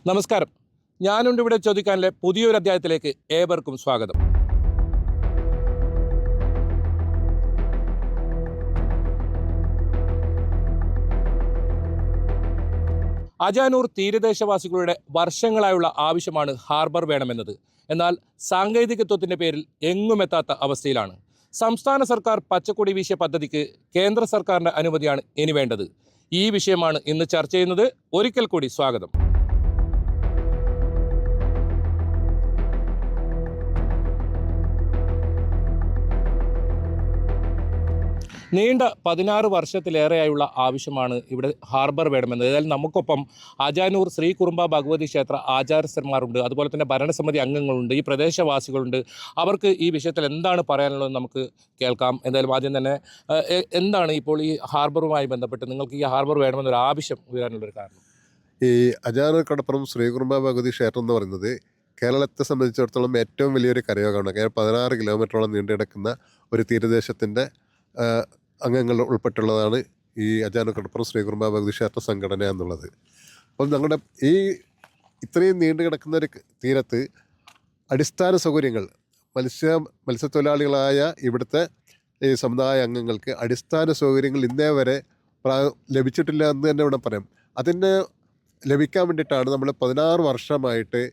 നമസ്കാരം. ഞാനുണ്ട് ഇവിടെ ചോദിക്കാനിലെ പുതിയൊരു അധ്യായത്തിലേക്ക് ഏവർക്കും സ്വാഗതം. അജാനൂർ തീരദേശവാസികളുടെ വർഷങ്ങളായുള്ള ആവശ്യമാണ് ഹാർബർ വേണമെന്നത്. എന്നാൽ സാങ്കേതികത്വത്തിൻ്റെ പേരിൽ എങ്ങുമെത്താത്ത അവസ്ഥയിലാണ്. സംസ്ഥാന സർക്കാർ പച്ചക്കൊടി വീശിയ പദ്ധതിക്ക് കേന്ദ്ര സർക്കാരിൻ്റെ അനുമതിയാണ് ഇനി വേണ്ടത്. ഈ വിഷയമാണ് ഇന്ന് ചർച്ച ചെയ്യുന്നത്. ഒരിക്കൽ കൂടി സ്വാഗതം. നീണ്ട 16 വർഷത്തിലേറെയായുള്ള ആവശ്യമാണ് ഇവിടെ ഹാർബർ വേണമെന്നത്. അതായത് നമുക്കൊപ്പം അജാനൂർ ശ്രീ കുറുമ്പ ഭഗവതി ക്ഷേത്ര ആചാര്യന്മാരുണ്ട്, അതുപോലെ തന്നെ ഭരണസമിതി അംഗങ്ങളുണ്ട്, ഈ പ്രദേശവാസികളുണ്ട്. അവർക്ക് ഈ വിഷയത്തിൽ എന്താണ് പറയാനുള്ളത് നമുക്ക് കേൾക്കാം. എന്തായാലും ആദ്യം തന്നെ എന്താണ് ഇപ്പോൾ ഈ ഹാർബറുമായി ബന്ധപ്പെട്ട് നിങ്ങൾക്ക് ഈ ഹാർബർ വേണമെന്നൊരു ആവശ്യം ഉയരാനുള്ളൊരു കാരണം? ഈ അജാനൂർ കടപ്പുറം ശ്രീ കുറുമ്പ ഭഗവതി ക്ഷേത്രം എന്ന് പറയുന്നത് കേരളത്തെ സംബന്ധിച്ചിടത്തോളം ഏറ്റവും വലിയൊരു കരയോഗമാണ്. 16 കിലോമീറ്ററോളം നീണ്ടു കിടക്കുന്ന ഒരു തീരദേശത്തിൻ്റെ അംഗങ്ങൾ ഉൾപ്പെട്ടുള്ളതാണ് ഈ അജാനൂർ കടപ്പുറം ശ്രീ കുറുമ്പ ഭഗവതി ക്ഷേത്ര സംഘടന എന്നുള്ളത്. അപ്പോൾ ഞങ്ങളുടെ ഈ ഇത്രയും നീണ്ടു കിടക്കുന്ന ഒരു തീരത്ത് അടിസ്ഥാന സൗകര്യങ്ങൾ മത്സ്യത്തൊഴിലാളികളായ ഇവിടുത്തെ ഈ സമുദായ അംഗങ്ങൾക്ക് അടിസ്ഥാന സൗകര്യങ്ങൾ ഇന്നേ വരെ ലഭിച്ചിട്ടില്ല എന്ന് തന്നെ ഇവിടെ പറയാം. അതിന് ലഭിക്കാൻ വേണ്ടിയിട്ടാണ് നമ്മൾ 16 വർഷമായിട്ട്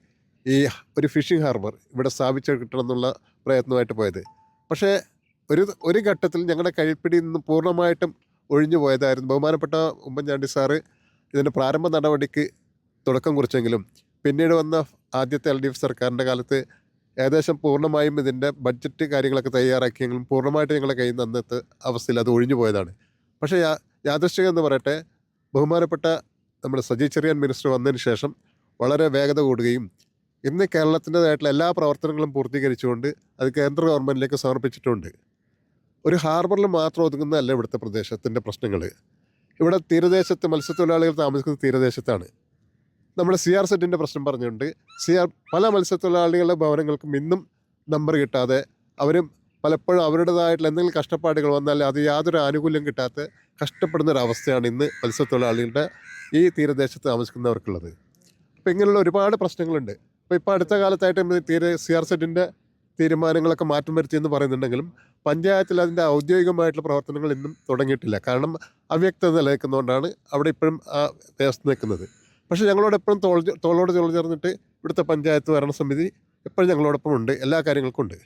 ഈ ഒരു ഫിഷിംഗ് ഹാർബർ ഇവിടെ സ്ഥാപിച്ച് കിട്ടണം എന്നുള്ള പ്രയത്നമായിട്ട് പോയത്. പക്ഷേ ഒരു ഘട്ടത്തിൽ ഞങ്ങളുടെ കൈപ്പിടിയിൽ നിന്ന് പൂർണ്ണമായിട്ടും ഒഴിഞ്ഞു പോയതായിരുന്നു. ബഹുമാനപ്പെട്ട ഉമ്മൻചാണ്ടി സാറ് ഇതിൻ്റെ പ്രാരംഭ നടപടിക്ക് തുടക്കം കുറിച്ചെങ്കിലും പിന്നീട് വന്ന ആദ്യത്തെ LDF സർക്കാരിൻ്റെ കാലത്ത് ഏകദേശം പൂർണ്ണമായും ഇതിൻ്റെ ബഡ്ജറ്റ് കാര്യങ്ങളൊക്കെ തയ്യാറാക്കിയെങ്കിലും പൂർണ്ണമായിട്ട് ഞങ്ങളുടെ കയ്യിൽ നിന്ന് അന്നത്തെ അവസ്ഥയിൽ അത് ഒഴിഞ്ഞു പോയതാണ്. പക്ഷേ യാദൃശ്ചികം എന്ന് പറയട്ടെ, ബഹുമാനപ്പെട്ട നമ്മുടെ സജി ചെറിയാൻ മിനിസ്റ്റർ വന്നതിന് ശേഷം വളരെ വേഗത കൂടുകയും ഇന്ന് കേരളത്തിൻ്റെതായിട്ടുള്ള എല്ലാ പ്രവർത്തനങ്ങളും പൂർത്തീകരിച്ചുകൊണ്ട് അത് കേന്ദ്ര ഗവൺമെൻറ്റിലേക്ക് സമർപ്പിച്ചിട്ടുണ്ട്. ഒരു ഹാർബറിൽ മാത്രം ഒതുങ്ങുന്നതല്ല ഇവിടുത്തെ പ്രദേശത്തിൻ്റെ പ്രശ്നങ്ങൾ. ഇവിടെ തീരദേശത്ത് മത്സ്യത്തൊഴിലാളികൾ താമസിക്കുന്ന തീരദേശത്താണ്. നമ്മുടെ CRZ പ്രശ്നം പറഞ്ഞുകൊണ്ട് പല മത്സ്യത്തൊഴിലാളികളുടെ ഭവനങ്ങൾക്കും ഇന്നും നമ്പർ കിട്ടാതെ അവരും പലപ്പോഴും അവരുടേതായിട്ടുള്ള എന്തെങ്കിലും കഷ്ടപ്പാടുകൾ വന്നാൽ അത് യാതൊരു ആനുകൂല്യം കിട്ടാത്ത കഷ്ടപ്പെടുന്നൊരവസ്ഥയാണ് ഇന്ന് മത്സ്യത്തൊഴിലാളികളുടെ ഈ തീരദേശത്ത് താമസിക്കുന്നവർക്കുള്ളത്. അപ്പോൾ ഇങ്ങനെയുള്ള ഒരുപാട് പ്രശ്നങ്ങളുണ്ട്. ഇപ്പോൾ അടുത്ത കാലത്തായിട്ട് CRZ തീരുമാനങ്ങളൊക്കെ മാറ്റം വരുത്തിയെന്ന് പറയുന്നുണ്ടെങ്കിലും പഞ്ചായത്തിൽ അതിൻ്റെ ഔദ്യോഗികമായിട്ടുള്ള പ്രവർത്തനങ്ങൾ ഇന്നും തുടങ്ങിയിട്ടില്ല. കാരണം അവ്യക്തത നിലനിൽക്കുന്നതുകൊണ്ടാണ് അവിടെ ഇപ്പോഴും ആ വ്യവസ്ഥ നിൽക്കുന്നത്. പക്ഷേ ഞങ്ങളോട് എപ്പോഴും തോളോട് ചേർന്നിട്ട് ഇവിടുത്തെ പഞ്ചായത്ത് ഭരണസമിതി എപ്പോഴും ഞങ്ങളോടൊപ്പം ഉണ്ട്. എല്ലാ കാര്യങ്ങൾക്കും ഉണ്ട്.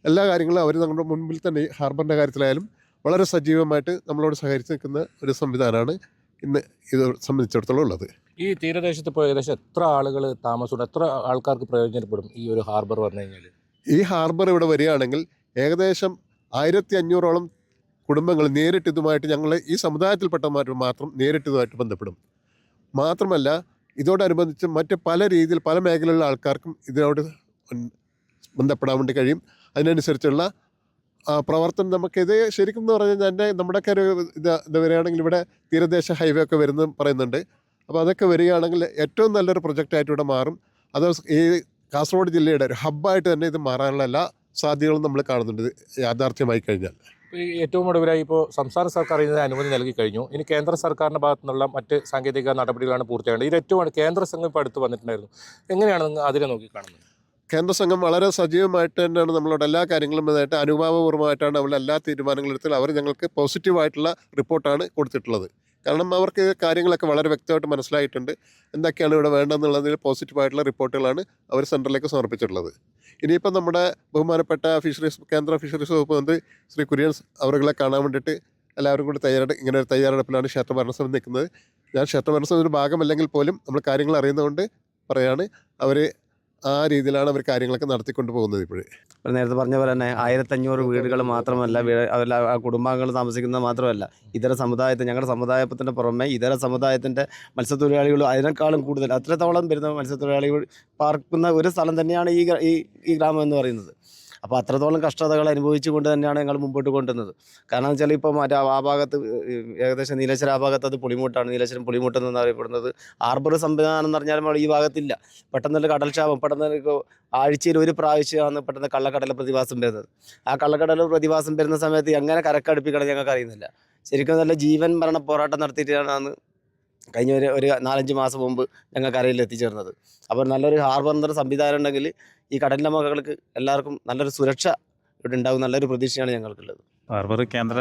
എല്ലാ കാര്യങ്ങളും അവർ ഞങ്ങളുടെ മുൻപിൽ തന്നെ ഹാർബറിൻ്റെ കാര്യത്തിലായാലും വളരെ സജീവമായിട്ട് നമ്മളോട് സഹകരിച്ച് നിൽക്കുന്ന ഒരു സംവിധാനമാണ് ഇന്ന് ഇത് സംബന്ധിച്ചിടത്തോളം ഉള്ളത്. ഈ തീരദേശത്ത് ഇപ്പോൾ ഏകദേശം എത്ര ആളുകൾ താമസമുണ്ട്, എത്ര ആൾക്കാർക്ക് പ്രയോജനപ്പെടും ഈ ഒരു ഹാർബർ പറഞ്ഞു കഴിഞ്ഞാൽ? ഈ ഹാർബർ ഇവിടെ വരികയാണെങ്കിൽ ഏകദേശം 1500ഓളം കുടുംബങ്ങൾ നേരിട്ട് ഇതുമായിട്ട് ഞങ്ങൾ ഈ സമുദായത്തിൽപ്പെട്ടവർ മാത്രം നേരിട്ട് ഇതുമായിട്ട് ബന്ധപ്പെടും. മാത്രമല്ല ഇതോടനുബന്ധിച്ച് മറ്റ് പല രീതിയിൽ പല മേഖലയിലുള്ള ആൾക്കാർക്കും ഇതിനോട് ബന്ധപ്പെടാൻ വേണ്ടി കഴിയും. അതിനനുസരിച്ചുള്ള പ്രവർത്തനം നമുക്കിത് ശരിക്കും എന്ന് പറഞ്ഞാൽ നമ്മുടെയൊക്കെ ഒരു ഇത് വരികയാണെങ്കിൽ ഇവിടെ തീരദേശ ഹൈവേ ഒക്കെ വരുന്ന പറയുന്നുണ്ട്. അപ്പോൾ അതൊക്കെ വരികയാണെങ്കിൽ ഏറ്റവും നല്ലൊരു പ്രൊജക്റ്റായിട്ട് ഇവിടെ മാറും. അത് ഈ കാസർഗോഡ് ജില്ലയുടെ ഒരു ഹബ്ബായിട്ട് തന്നെ ഇത് മാറാനുള്ള എല്ലാ സാധ്യതകളും നമ്മൾ കാണുന്നുണ്ട് യാഥാർത്ഥ്യമായി കഴിഞ്ഞാൽ. ഏറ്റവും ഒടുവിലായി ഇപ്പോൾ സംസ്ഥാന സർക്കാർ ഇതിന് അനുമതി നൽകി കഴിഞ്ഞു. ഇനി കേന്ദ്ര സർക്കാരിൻ്റെ ഭാഗത്തു നിന്നുള്ള മറ്റ് സാങ്കേതിക നടപടികളാണ് പൂർത്തിയാകേണ്ടത്. ഇത് ഏറ്റവും കേന്ദ്ര സംഘം ഇപ്പോൾ അടുത്ത് വന്നിട്ടുണ്ടായിരുന്നു. എങ്ങനെയാണ് നിങ്ങൾ അതിനെ നോക്കിക്കാണുന്നത്? കേന്ദ്ര സംഘം വളരെ സജീവമായിട്ട് തന്നെയാണ് നമ്മളോട് എല്ലാ കാര്യങ്ങളും ഇതായിട്ട് അനുഭാവപൂർവ്വമായിട്ടാണ് അവരുടെ എല്ലാ തീരുമാനങ്ങളും എടുത്തത്. അവർ ഞങ്ങൾക്ക് പോസിറ്റീവായിട്ടുള്ള റിപ്പോർട്ടാണ് കൊടുത്തിട്ടുള്ളത്. കാരണം അവർക്ക് കാര്യങ്ങളൊക്കെ വളരെ വ്യക്തമായിട്ട് മനസ്സിലായിട്ടുണ്ട്. എന്തൊക്കെയാണ് ഇവിടെ വേണ്ടതെന്നുള്ളതിൽ പോസിറ്റീവായിട്ടുള്ള റിപ്പോർട്ടുകളാണ് അവർ സെൻറ്ററിലേക്ക് സമർപ്പിച്ചിട്ടുള്ളത്. ഇനിയിപ്പം നമ്മുടെ ബഹുമാനപ്പെട്ട കേന്ദ്ര ഫിഷറീസ് വകുപ്പ് മന്ത്രി ശ്രീ കുര്യൻ അവരുകളെ കാണാൻ വേണ്ടിയിട്ട് എല്ലാവരും കൂടി ഇങ്ങനെ ഒരു തയ്യാറെടുപ്പിലാണ് ക്ഷേത്ര ഭരണസമിതി നിൽക്കുന്നത്. ഞാൻ ക്ഷേത്ര ഭരണസമിതിയുടെ ഭാഗമല്ലെങ്കിൽ പോലും നമ്മൾ കാര്യങ്ങൾ അറിയുന്നതുകൊണ്ട് പറയാണ്, അവർ ആ രീതിയിലാണ് അവർ കാര്യങ്ങളൊക്കെ നടത്തിക്കൊണ്ട് പോകുന്നത്. ഇപ്പോഴും നേരത്തെ പറഞ്ഞ പോലെ തന്നെ 1500 വീടുകൾ മാത്രമല്ല, അവരുടെ കുടുംബാംഗങ്ങൾ താമസിക്കുന്നത് മാത്രമല്ല, ഇതര സമുദായത്തിൽ ഞങ്ങളുടെ സമുദായത്തിൻ്റെ പുറമെ ഇതര സമുദായത്തിൻ്റെ മത്സ്യത്തൊഴിലാളികൾ അതിനേക്കാളും കൂടുതൽ അത്രത്തോളം വരുന്ന മത്സ്യത്തൊഴിലാളികൾ പാർക്കുന്ന ഒരു സ്ഥലം തന്നെയാണ് ഈ ഗ്രാമം എന്ന് പറയുന്നത്. അപ്പോൾ അത്രത്തോളം കഷ്ടതകൾ അനുഭവിച്ചുകൊണ്ട് തന്നെയാണ് ഞങ്ങൾ മുമ്പോട്ട് കൊണ്ടുവന്നത്. കാരണം എന്ന് വെച്ചാൽ ഇപ്പോൾ മറ്റേ ആ ഭാഗത്ത് ഏകദേശം നീലേശ്വര ആ ഭാഗത്ത് അത് പുളിമൂട്ടാണ്, നീലേശ്വരം പുളിമൂട്ടെന്ന് അറിയപ്പെടുന്നത്. ഹാർബർ സംവിധാനം എന്ന് പറഞ്ഞാൽ നമ്മൾ ഈ ഭാഗത്തില്ല. പെട്ടെന്നൊരു കടൽക്ഷാപം, പെട്ടെന്ന് ആഴ്ചയിൽ ഒരു പ്രാവശ്യമാണ് പെട്ടെന്ന് കള്ളക്കടൽ പ്രതിഭാസം വരുന്നത്. ആ കള്ളക്കടൽ പ്രതിഭാസം വരുന്ന സമയത്ത് എങ്ങനെ കരക്കടുപ്പിക്കണം ഞങ്ങൾക്ക് അറിയുന്നില്ല. ശരിക്കും നല്ല ജീവൻ മരണ പോരാട്ടം നടത്തിയിട്ടാണ് കഴിഞ്ഞ ഒരു 4-5 മാസം മുമ്പ് ഞങ്ങൾ കരയിൽ എത്തിച്ചേർന്നത്. അപ്പോൾ നല്ലൊരു ഹാർബറിൻ്റെ സംവിധാനം ഉണ്ടെങ്കിൽ ഈ കടലിൻ്റെ മക്കൾക്ക് എല്ലാവർക്കും നല്ലൊരു സുരക്ഷ ഇവിടെ ഉണ്ടാകും, നല്ലൊരു പ്രതീക്ഷയാണ് ഞങ്ങൾക്കുള്ളത്. ഹാർബർ കേന്ദ്ര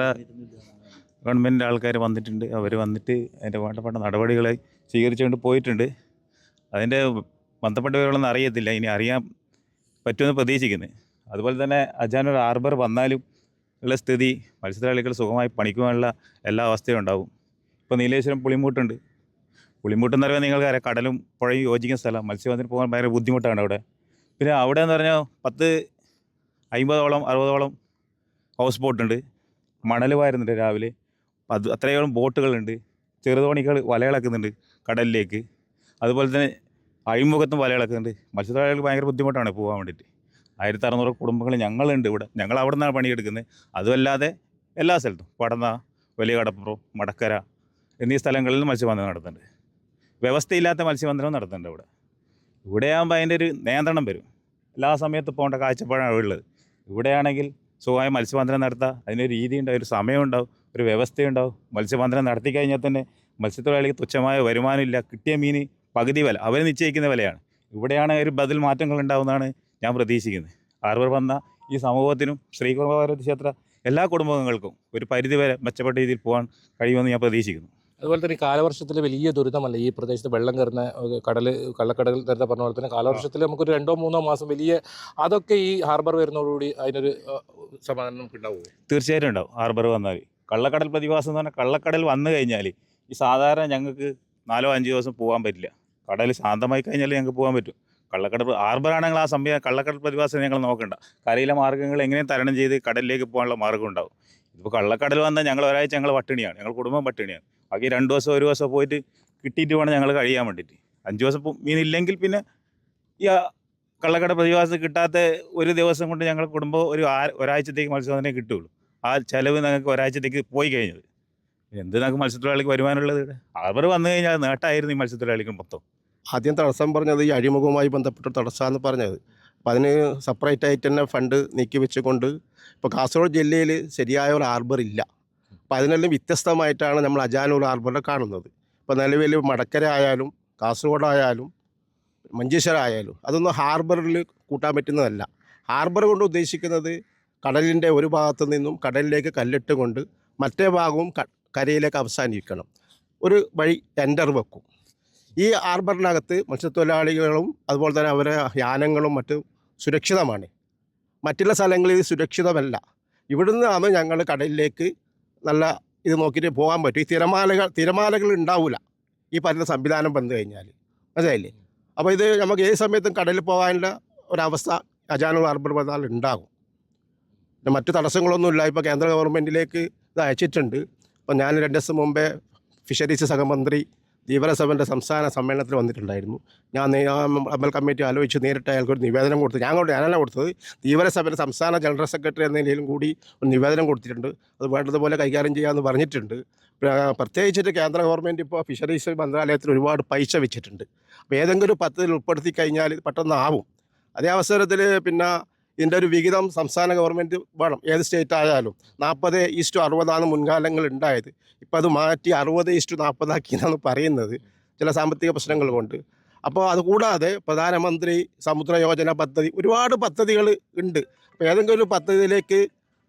ഗവൺമെൻറ് ആൾക്കാർ വന്നിട്ടുണ്ട്. അവർ വന്നിട്ട് അതിൻ്റെ വേണ്ടപ്പെട്ട നടപടികൾ സ്വീകരിച്ചുകൊണ്ട് പോയിട്ടുണ്ട്. അതിൻ്റെ ബന്ധപ്പെട്ട വിവരങ്ങളൊന്നും അറിയത്തില്ല, ഇനി അറിയാൻ പറ്റുമെന്ന് പ്രതീക്ഷിക്കുന്നത്. അതുപോലെ തന്നെ അജാനൂർ ഹാർബർ വന്നാലും ഉള്ള സ്ഥിതി മത്സ്യത്തൊഴിലാളികൾ സുഖമായി പണിക്കുവാനുള്ള എല്ലാ അവസ്ഥയും ഉണ്ടാവും. ഇപ്പോൾ നീലേശ്വരം പുളിമൂട്ടുണ്ട്. പുളിമൂട്ടെന്ന് പറയുമ്പോൾ നിങ്ങൾക്കറിയാം, കടലും പുഴയും യോജിക്കുന്ന സ്ഥലം, മത്സ്യബന്ധനത്തിന് പോകാൻ ഭയങ്കര ബുദ്ധിമുട്ടാണ് അവിടെ. പിന്നെ അവിടെ എന്ന് പറഞ്ഞാൽ 50-ഓളം 60-ഓളം ഹൗസ് ബോട്ടുണ്ട്. മണൽ വാരുന്നുണ്ട് രാവിലെ. അത്രയോളം ബോട്ടുകളുണ്ട്. ചെറുതോണികൾ വലയിളക്കുന്നുണ്ട് കടലിലേക്ക്. അതുപോലെ തന്നെ അഴിമുഖത്തും വലയിളക്കുന്നുണ്ട്. മത്സ്യത്തൊഴിലാളികൾക്ക് ഭയങ്കര ബുദ്ധിമുട്ടാണ് പോകാൻ വേണ്ടിയിട്ട്. 1600 കുടുംബങ്ങൾ ഞങ്ങളുണ്ട് ഇവിടെ. ഞങ്ങൾ അവിടെ നിന്നാണ് പണിയെടുക്കുന്നത്. അതുമല്ലാതെ എല്ലാ സ്ഥലത്തും പടന്ന, വലിയ കടപ്പുറം, മടക്കര എന്നീ സ്ഥലങ്ങളിൽ മത്സ്യബന്ധനം നടത്തുന്നുണ്ട്. വ്യവസ്ഥയില്ലാത്ത മത്സ്യബന്ധനവും നടത്തുന്നുണ്ട് ഇവിടെ. ഇവിടെയാകുമ്പോൾ അതിൻ്റെ ഒരു നിയന്ത്രണം വരും. എല്ലാ സമയത്തും പോകേണ്ട കാഴ്ചപ്പാടാണ് ഉള്ളത്. ഇവിടെയാണെങ്കിൽ സുഖമായി മത്സ്യബന്ധനം നടത്താം. അതിനൊരു രീതി ഉണ്ടാവും, ഒരു സമയമുണ്ടാവും, ഒരു വ്യവസ്ഥയുണ്ടാവും. മത്സ്യബന്ധനം നടത്തി കഴിഞ്ഞാൽ തന്നെ മത്സ്യത്തൊഴിലാളിക്ക് തുച്ഛമായ വരുമാനമില്ല. കിട്ടിയ മീൻ പകുതി വില അവർ നിശ്ചയിക്കുന്ന വിലയാണ്. ഇവിടെയാണ് ഒരു ബദൽ മാറ്റങ്ങൾ ഉണ്ടാവുമെന്നാണ് ഞാൻ പ്രതീക്ഷിക്കുന്നത്. ഹാർബർ വന്ന ഈ സമൂഹത്തിനും ശ്രീകുറുമ്പ ഭഗവതി ക്ഷേത്ര എല്ലാ കുടുംബങ്ങൾക്കും ഒരു പരിധിവരെ മെച്ചപ്പെട്ട രീതിയിൽ പോകാൻ കഴിയുമെന്ന് ഞാൻ പ്രതീക്ഷിക്കുന്നു. അതുപോലെ തന്നെ ഈ കാലവർഷത്തിൽ വലിയ ദുരിതമല്ല ഈ പ്രദേശത്ത് വെള്ളം കയറുന്ന കള്ളക്കടൽ നേരത്തെ പറഞ്ഞ പോലെ തന്നെ കാലവർഷത്തിൽ നമുക്കൊരു 2-3 മാസം വലിയ അതൊക്കെ ഈ ഹാർബർ വരുന്നതോടുകൂടി അതിനൊരു സമാധാനം നമുക്ക് ഉണ്ടാവുമോ? തീർച്ചയായിട്ടും ഉണ്ടാവും. ഹാർബർ വന്നാൽ കള്ളക്കടൽ പ്രതിഭാസം എന്ന് പറഞ്ഞാൽ കള്ളക്കടൽ വന്നു കഴിഞ്ഞാൽ ഈ സാധാരണ ഞങ്ങൾക്ക് 4-5 ദിവസം പോകാൻ പറ്റില്ല. കടൽ ശാന്തമായി കഴിഞ്ഞാൽ ഞങ്ങൾക്ക് പോകാൻ പറ്റും. കള്ളക്കടൽ ഹാർബറാണെങ്കിൽ ആ സംവിധാനം കള്ളക്കടൽ പ്രതിഭാസം ഞങ്ങൾ നോക്കണ്ട. കരയിലെ മാർഗ്ഗങ്ങൾ എങ്ങനെ തരണം ചെയ്ത് കടലിലേക്ക് പോകാനുള്ള മാർഗ്ഗം ഉണ്ടാവും. ഇതിപ്പോൾ കള്ളക്കടൽ വന്നാൽ ഞങ്ങൾ ഒരാഴ്ച ഞങ്ങൾ പട്ടിണിയാണ്, ഞങ്ങൾ കുടുംബം പട്ടിണിയാണ്. ബാക്കി 2 ദിവസം 1 ദിവസം പോയിട്ട് കിട്ടിയിട്ട് വേണം ഞങ്ങൾ കഴിയാൻ വേണ്ടിയിട്ട്. 5 ദിവസം മീനില്ലെങ്കിൽ പിന്നെ ഈ കള്ളക്കടൽ പ്രതിഭാസം കിട്ടാത്ത ഒരു ദിവസം കൊണ്ട് ഞങ്ങൾ കുടുംബം ഒരാഴ്ചത്തേക്ക് മത്സ്യബന്ധനം കിട്ടുകയുള്ളൂ. ആ ചിലവ് ഞങ്ങൾക്ക് ഒരാഴ്ചത്തേക്ക് പോയി കഴിഞ്ഞത്. എന്ത് നമുക്ക് മത്സ്യത്തൊഴിലാളിക്ക് വരുമാനമുള്ളത്? ഇവിടെ ഹാർബർ വന്നു കഴിഞ്ഞാൽ നേട്ടമായിരുന്നു ഈ മത്സ്യത്തൊഴിലാളികൾ മൊത്തം. ആദ്യം തടസ്സം പറഞ്ഞത് ഈ അഴിമുഖവുമായി ബന്ധപ്പെട്ട തടസ്സമെന്ന് പറഞ്ഞത്. അപ്പോൾ അതിന് സെപ്പറേറ്റ് ആയിട്ട് തന്നെ ഫണ്ട് നീക്കി വെച്ചുകൊണ്ട് ഇപ്പോൾ കാസർഗോഡ് ജില്ലയിൽ ശരിയായ ഒരു ഹാർബർ ഇല്ല. അപ്പോൾ അതിനെല്ലാം വ്യത്യസ്തമായിട്ടാണ് നമ്മൾ അജാനൂർ ഹാർബറിനെ കാണുന്നത്. ഇപ്പോൾ നിലവിൽ മടക്കര ആയാലും കാസർഗോഡായാലും മഞ്ചേശ്വരം ആയാലും അതൊന്നും ഹാർബറിൽ കൂട്ടാൻ പറ്റുന്നതല്ല. ഹാർബർ കൊണ്ട് ഉദ്ദേശിക്കുന്നത് കടലിൻ്റെ ഒരു ഭാഗത്തു നിന്നും കടലിലേക്ക് കല്ലിട്ട് കൊണ്ട് മറ്റേ ഭാഗവും കരയിലേക്ക് അവസാനിക്കണം. ഒരു വഴി എൻ്റർ വെക്കും. ഈ ഹാർബറിനകത്ത് മത്സ്യത്തൊഴിലാളികളും അതുപോലെ തന്നെ അവരെ യാനങ്ങളും മറ്റും സുരക്ഷിതമാണ്. മറ്റുള്ള സ്ഥലങ്ങളിൽ ഇത് സുരക്ഷിതമല്ല. ഇവിടുന്നാണ് ഞങ്ങൾ കടലിലേക്ക് നല്ല ഇത് നോക്കിയിട്ട് പോകാൻ പറ്റും. ഈ തിരമാലകൾ ഉണ്ടാവില്ല ഈ പറയുന്ന സംവിധാനം വന്നു കഴിഞ്ഞാൽ, മനസ്സിലായില്ലേ? അപ്പോൾ ഇത് നമുക്ക് ഏത് സമയത്തും കടലിൽ പോകാനുള്ള ഒരവസ്ഥ അജാനൂർ ഹാർബർ വന്നാൽ ഉണ്ടാകും. മറ്റു തടസ്സങ്ങളൊന്നുമില്ല. ഇപ്പോൾ കേന്ദ്ര ഗവൺമെൻറ്റിലേക്ക് ഇത് അയച്ചിട്ടുണ്ട്. അപ്പോൾ ഞാൻ 2 ദിവസം മുമ്പേ ഫിഷറീസ് സഹമന്ത്രി ധീവരസഭൻ്റെ സംസ്ഥാന സമ്മേളനത്തിൽ വന്നിട്ടുണ്ടായിരുന്നു. ഞാൻ അമൽ കമ്മിറ്റി ആലോചിച്ച് നേരിട്ട് അയാൾക്കൊരു നിവേദനം കൊടുത്തു. ഞാനല്ല കൊടുത്തത്, ധീവരസഭയുടെ സംസ്ഥാന ജനറൽ സെക്രട്ടറി എന്ന നിലയിലും കൂടി ഒരു നിവേദനം കൊടുത്തിട്ടുണ്ട്. അത് വേണ്ടതുപോലെ കൈകാര്യം ചെയ്യാമെന്ന് പറഞ്ഞിട്ടുണ്ട്. പ്രത്യേകിച്ചിട്ട് കേന്ദ്ര ഗവൺമെൻറ് ഇപ്പോൾ ഫിഷറീസ് മന്ത്രാലയത്തിൽ ഒരുപാട് പൈസ വെച്ചിട്ടുണ്ട്. അപ്പോൾ ഏതെങ്കിലും പദ്ധതിയിൽ ഉൾപ്പെടുത്തി കഴിഞ്ഞാൽ പെട്ടെന്ന് ആവും. അതേ അവസരത്തിൽ പിന്നെ ഇതിൻ്റെ ഒരു വിഹിതം സംസ്ഥാന ഗവൺമെൻറ് വേണം. ഏത് സ്റ്റേറ്റ് ആയാലും 40:60 മുൻകാലങ്ങൾ ഉണ്ടായത്. ഇപ്പോൾ അത് മാറ്റി 60:40 എന്നാണ് പറയുന്നത്, ചില സാമ്പത്തിക പ്രശ്നങ്ങൾ കൊണ്ട്. അപ്പോൾ അതുകൂടാതെ പ്രധാനമന്ത്രി സമുദ്ര യോജന പദ്ധതി, ഒരുപാട് പദ്ധതികൾ ഉണ്ട്. അപ്പോൾ ഏതെങ്കിലും ഒരു പദ്ധതിയിലേക്ക്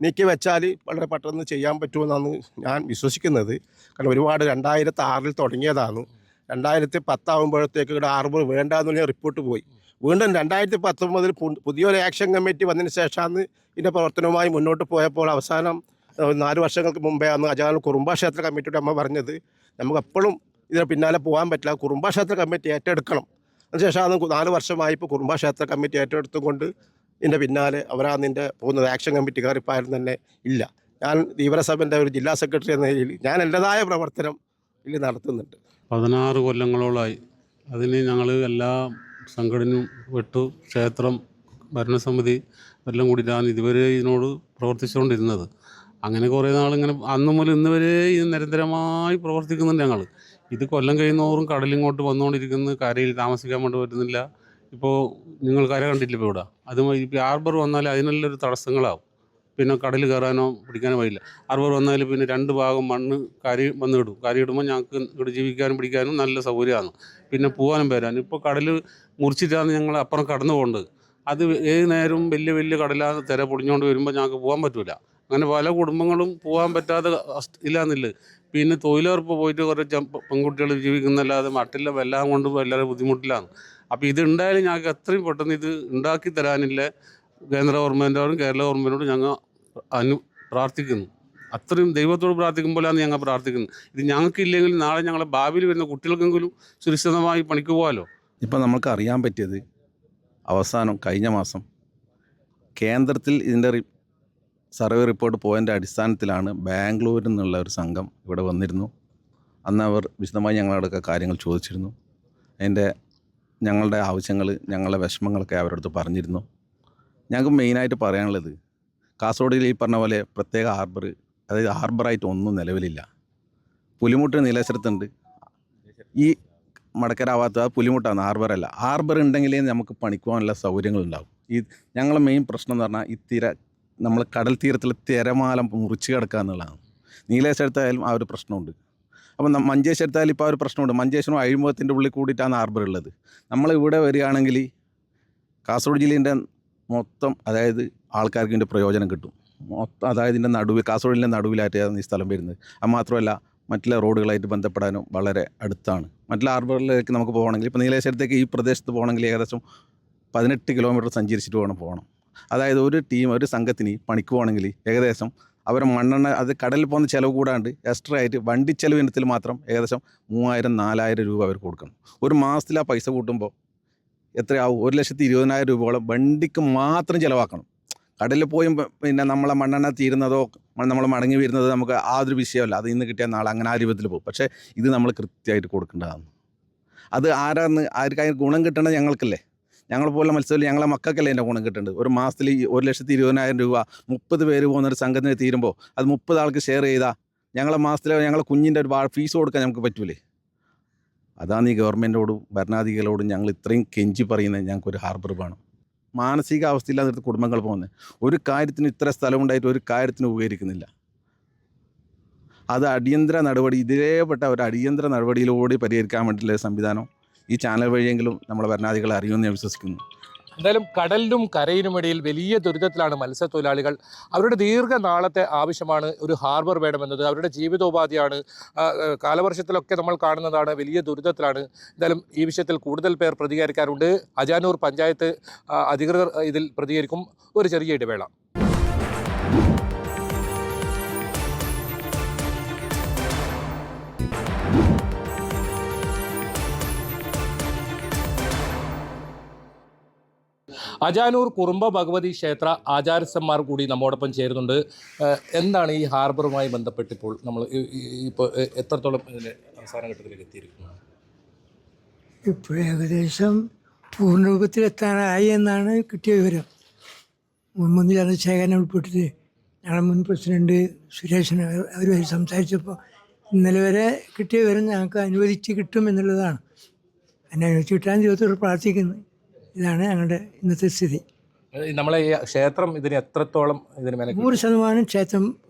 നീക്കി വെച്ചാൽ വളരെ പെട്ടെന്ന് ചെയ്യാൻ പറ്റുമെന്നാണ് ഞാൻ വിശ്വസിക്കുന്നത്. കാരണം ഒരുപാട് 2006 തുടങ്ങിയതാണ്. 2010 ആകുമ്പോഴത്തേക്ക് ഇവിടെ ഹാർബർ വേണ്ട എന്നുള്ള റിപ്പോർട്ട് പോയി. വീണ്ടും 2019 പുതിയൊരു ആക്ഷൻ കമ്മിറ്റി വന്നതിന് ശേഷമാണ് ഇതിൻ്റെ പ്രവർത്തനവുമായി മുന്നോട്ട് പോയപ്പോൾ അവസാനം 4 വർഷങ്ങൾക്ക് മുമ്പേ അന്ന് അജാനൂർ കുറുമ്പ ക്ഷേത്ര കമ്മിറ്റിയുടെ അമ്മ പറഞ്ഞത് നമുക്കെപ്പോഴും ഇതിന് പിന്നാലെ പോകാൻ പറ്റില്ല, കുറുമ്പ ക്ഷേത്ര കമ്മിറ്റി ഏറ്റെടുക്കണം. അതിനുശേഷമാണ് 4 വർഷമായി ഇപ്പോൾ കുറുമ്പ ക്ഷേത്ര കമ്മിറ്റി ഏറ്റെടുത്തുകൊണ്ട് ഇതിൻ്റെ പിന്നാലെ അവരാന്നിൻ്റെ പോകുന്നത്. ആക്ഷൻ കമ്മിറ്റിക്കാർ ഇപ്പോൾ ആരും തന്നെ ഇല്ല. ഞാൻ ധീവരസഭൻ്റെ ഒരു ജില്ലാ സെക്രട്ടറി എന്ന നിലയിൽ ഞാൻ എൻ്റെതായ പ്രവർത്തനം ഇതിൽ നടത്തുന്നുണ്ട്. 16 കൊല്ലങ്ങളോളായി അതിന് ഞങ്ങൾ എല്ലാ സംഘടനയും വിട്ടു, ക്ഷേത്രം ഭരണസമിതി എല്ലാം കൂടിയിട്ടാണ് ഇതുവരെ ഇതിനോട് പ്രവർത്തിച്ചുകൊണ്ടിരുന്നത്. അങ്ങനെ കുറേ നാളിങ്ങനെ അന്ന് മുതൽ ഇന്ന് വരെ ഇത് നിരന്തരമായി പ്രവർത്തിക്കുന്നുണ്ട് ഞങ്ങൾ. ഇത് കൊല്ലം കഴിയുന്നോറും കടലിങ്ങോട്ട് വന്നുകൊണ്ടിരിക്കുന്നു. കരയിൽ താമസിക്കാൻ വേണ്ടി പറ്റുന്നില്ല. ഇപ്പോൾ നിങ്ങൾ കര കണ്ടില്ല ഇപ്പോൾ ഇവിടെ. അതുമായി ഇപ്പോൾ ഹാർബർ വന്നാൽ അതിനെല്ലാം ഒരു തടസ്സങ്ങളാവും. പിന്നെ കടൽ കയറാനോ പിടിക്കാനോ വഴിയില്ല. ഹാർബർ വന്നാൽ പിന്നെ 2 ഭാഗം മണ്ണ് കാരി വന്ന് ഇടും. കാരി ഇടുമ്പോൾ ഞങ്ങൾക്ക് ഇവിടെ ജീവിക്കാനും പിടിക്കാനും നല്ല സൗകര്യമാണ്. പിന്നെ പോകാനും വരാനും. ഇപ്പോൾ കടൽ മുറിച്ചിട്ടാണ് ഞങ്ങൾ അപ്പുറം കടന്നു പോകേണ്ടത്. അത് ഏത് നേരവും വലിയ വലിയ കടലാതെ തിര പൊടിഞ്ഞുകൊണ്ട് വരുമ്പോൾ ഞങ്ങൾക്ക് പോകാൻ പറ്റില്ല. അങ്ങനെ പല കുടുംബങ്ങളും പോകാൻ പറ്റാതെ ഇല്ലാന്നില്ല. പിന്നെ തൊഴിലുറപ്പ് പോയിട്ട് കുറേ പെൺകുട്ടികൾ ജീവിക്കുന്നല്ലാതെ മറ്റുള്ള എല്ലാം കൊണ്ടും എല്ലാവരും ബുദ്ധിമുട്ടിലാണ്. അപ്പോൾ ഇത് ഉണ്ടായാലും ഞങ്ങൾക്ക് എത്രയും പെട്ടെന്ന് ഇത് ഉണ്ടാക്കി തരാനില്ല കേന്ദ്ര ഗവൺമെൻറ്റോടും കേരള ഗവൺമെൻറ്റോടും ഞങ്ങൾ പ്രാർത്ഥിക്കുന്നു. അത്രയും ദൈവത്തോട് പ്രാർത്ഥിക്കുമ്പോഴാണ് ഞങ്ങൾ പ്രാർത്ഥിക്കുന്നത്. ഇത് ഞങ്ങൾക്കില്ലെങ്കിൽ നാളെ ഞങ്ങളെ ഭാവിയിൽ വരുന്ന കുട്ടികൾക്കെങ്കിലും സുരക്ഷിതമായി പണിക്ക് പോകാമല്ലോ. ഇപ്പം നമുക്ക് അറിയാൻ പറ്റിയത് അവസാനം കഴിഞ്ഞ മാസം കേന്ദ്രത്തിൽ ഇതിൻ്റെ സർവേ റിപ്പോർട്ട് പോയതിൻ്റെ അടിസ്ഥാനത്തിലാണ് ബാംഗ്ലൂരിൽ നിന്നുള്ള ഒരു സംഘം ഇവിടെ വന്നിരുന്നു. അന്ന് അവർ വിശദമായി ഞങ്ങളോടൊക്കെ കാര്യങ്ങൾ ചോദിച്ചിരുന്നു. അതിൻ്റെ ഞങ്ങളുടെ ആവശ്യങ്ങൾ, ഞങ്ങളുടെ വിഷമങ്ങളൊക്കെ അവരുടെ അടുത്ത് പറഞ്ഞിരുന്നു. ഞങ്ങൾക്ക് മെയിനായിട്ട് പറയാനുള്ളത് കാസർഗോഡിൽ ഈ പറഞ്ഞ പോലെ പ്രത്യേക ഹാർബർ, അതായത് ഹാർബറായിട്ട് ഒന്നും നിലവിലില്ല. പുലിമുട്ട് നീലേശ്വരത്തുണ്ട്. ഈ മടക്കരാവാത്ത പുലിമുട്ടാണ്, ഹാർബറല്ല. ഹാർബർ ഉണ്ടെങ്കിലേ നമുക്ക് പണിക്കുവാനുള്ള സൗകര്യങ്ങളുണ്ടാകും. ഈ ഞങ്ങളുടെ മെയിൻ പ്രശ്നം എന്ന് പറഞ്ഞാൽ ഈ നമ്മൾ കടൽ തീരത്തിൽ തിരമാല മുറിച്ച് കിടക്കുക എന്നുള്ളതാണ്. നീലേശ്വരത്തായാലും ആ ഒരു പ്രശ്നമുണ്ട്. അപ്പം മഞ്ചേശ്വരത്തായാലും ഇപ്പോൾ ആ ഒരു പ്രശ്നമുണ്ട്. മഞ്ചേശ്വരം അഴിമുഖത്തിൻ്റെ ഉള്ളിൽ കൂടിയിട്ടാണ് ഹാർബർ ഉള്ളത്. നമ്മൾ ഇവിടെ വരികയാണെങ്കിൽ കാസർഗോഡ് ജില്ലേൻ്റെ മൊത്തം, അതായത് ആൾക്കാർക്ക് ഇതിൻ്റെ പ്രയോജനം കിട്ടും. മൊത്തം അതായത് ഇതിൻ്റെ നടുവിൽ, കാസർഗോഡിൻ്റെ നടുവിലായിട്ടാണ് ഈ സ്ഥലം വരുന്നത്. അത് മാത്രമല്ല മറ്റുള്ള റോഡുകളായിട്ട് ബന്ധപ്പെടാനും വളരെ അടുത്താണ്. മറ്റുള്ള ഹാർബറിലേക്ക് നമുക്ക് പോകണമെങ്കിൽ, ഇപ്പോൾ നീലേശ്വരത്തേക്ക് ഈ പ്രദേശത്ത് പോകണമെങ്കിൽ ഏകദേശം 18 കിലോമീറ്റർ സഞ്ചരിച്ചിട്ട് പോകണം. അതായത് ഒരു ടീം, ഒരു സംഘത്തിന് പണിക്ക് പോകണമെങ്കിൽ ഏകദേശം അവർ മണ്ണെണ്ണ, അത് കടലിൽ പോകുന്ന ചിലവ് കൂടാണ്ട് എക്സ്ട്രാ ആയിട്ട് വണ്ടി ചിലവ് ഇനത്തിൽ മാത്രം ഏകദേശം 3000-4000 രൂപ അവർ കൊടുക്കണം. ഒരു മാസത്തിൽ ആ പൈസ കൂട്ടുമ്പോൾ എത്രയാവും? 1,20,000 രൂപയോളം വണ്ടിക്ക് മാത്രം ചിലവാക്കണം. കടലിൽ പോയി പിന്നെ നമ്മളെ മണ്ണെണ്ണ തീരുന്നതോ നമ്മൾ മടങ്ങി വരുന്നത് നമുക്ക് ആ ഒരു വിഷയമല്ല. അത് ഇന്ന് കിട്ടിയാൽ നാളെ അങ്ങനെ ആ രൂപത്തിൽ പോകും. പക്ഷേ ഇത് നമ്മൾ കൃത്യമായിട്ട് കൊടുക്കേണ്ടതാണ്. അത് ആർക്കായി ഗുണം കിട്ടേണ്ടത് ഞങ്ങൾക്കല്ലേ? ഞങ്ങളെപ്പോലെ മത്സരം ഞങ്ങളെ മക്കൾക്കല്ലേ എൻ്റെ ഗുണം കിട്ടേണ്ടത്. ഒരു മാസത്തിൽ 1,20,000 രൂപ 30 പേര് പോകുന്നൊരു സംഘത്തിന് തീരുമ്പോൾ അത് 30 ആൾക്ക് ഷെയർ ചെയ്താൽ ഞങ്ങളെ മാസത്തിൽ ഞങ്ങളെ കുഞ്ഞിൻ്റെ ഒരു ഫീസ് കൊടുക്കാൻ നമുക്ക് പറ്റൂലേ? അതാണ് ഈ ഗവൺമെൻറ്റോടും ഭരണാധികാരികളോടും ഞങ്ങൾ ഇത്രയും കെഞ്ചി പറയുന്നത്. ഞങ്ങൾക്കൊരു ഹാർബർ വേണം. മാനസികാവസ്ഥയില്ലാത്ത കുടുംബങ്ങൾ പോകുന്നത്. ഒരു കാര്യത്തിന് ഇത്ര സ്ഥലമുണ്ടായിട്ട് ഒരു കാര്യത്തിന് ഉപകരിക്കുന്നില്ല. അത് അടിയന്തര നടപടി, ഇതിലേപ്പെട്ട ഒരു അടിയന്തര നടപടിയിലൂടെ പരിഹരിക്കാൻ വേണ്ടിയിട്ടുള്ള സംവിധാനം ഈ ചാനൽ വഴിയെങ്കിലും നമ്മളെ ഭരണാധികാരികളെ അറിയുമെന്ന് ഞാൻ വിശ്വസിക്കുന്നു. എന്തായാലും കടലിനും കരയിനുമിടയിൽ വലിയ ദുരിതത്തിലാണ് മത്സ്യത്തൊഴിലാളികൾ. അവരുടെ ദീർഘനാളത്തെ ആവശ്യമാണ് ഒരു ഹാർബർ വേണമെന്നത്. അവരുടെ ജീവിതോപാധിയാണ്. കാലവർഷത്തിലൊക്കെ നമ്മൾ കാണുന്നതാണ്. വലിയ ദുരിതത്തിലാണ്. എന്തായാലും ഈ വിഷയത്തിൽ കൂടുതൽ പേർ പ്രതികരിക്കാറുണ്ട്. അജാനൂർ പഞ്ചായത്ത് അധികൃതർ ഇതിൽ പ്രതികരിക്കും. ഒരു ചെറിയ ഇടവേള. അജാനൂർ കുറുമ്പ ഭഗവതി ക്ഷേത്ര ആചാര്യന്മാർ കൂടി നമ്മോടൊപ്പം ചേരുന്നുണ്ട്. എന്താണ് ഈ ഹാർബറുമായി ബന്ധപ്പെട്ടിപ്പോൾ നമ്മൾ ഇപ്പോൾ എത്രത്തോളം ഇതിൻ്റെ അവസാന ഘട്ടത്തിലേക്ക് എത്തിയിരിക്കുന്നു? ഇപ്പോൾ ഏകദേശം പൂർണ്ണരൂപത്തിലെത്താനായി എന്നാണ് കിട്ടിയ വിവരം. മുൻപൊന്നിൽ അത് ശേഖരണം ഉൾപ്പെട്ടിട്ട് ഞങ്ങളുടെ മുൻ പ്രസിഡന്റ് സുരേഷന് അവരുമായി സംസാരിച്ചപ്പോൾ ഇന്നലെ വരെ കിട്ടിയ വിവരം ഞങ്ങൾക്ക് അനുവദിച്ച് കിട്ടും എന്നുള്ളതാണ്. എന്നെ അനുവദിച്ച് കിട്ടാൻ ദൈവത്തോട് പ്രാർത്ഥിക്കുന്നത്. ഇതാണ് ഞങ്ങളുടെ ഇന്നത്തെ സ്ഥിതി. നമ്മളെ ഈ ക്ഷേത്രം ഇതിന് എത്രത്തോളം ഇതിന് 100% ക്ഷേത്രം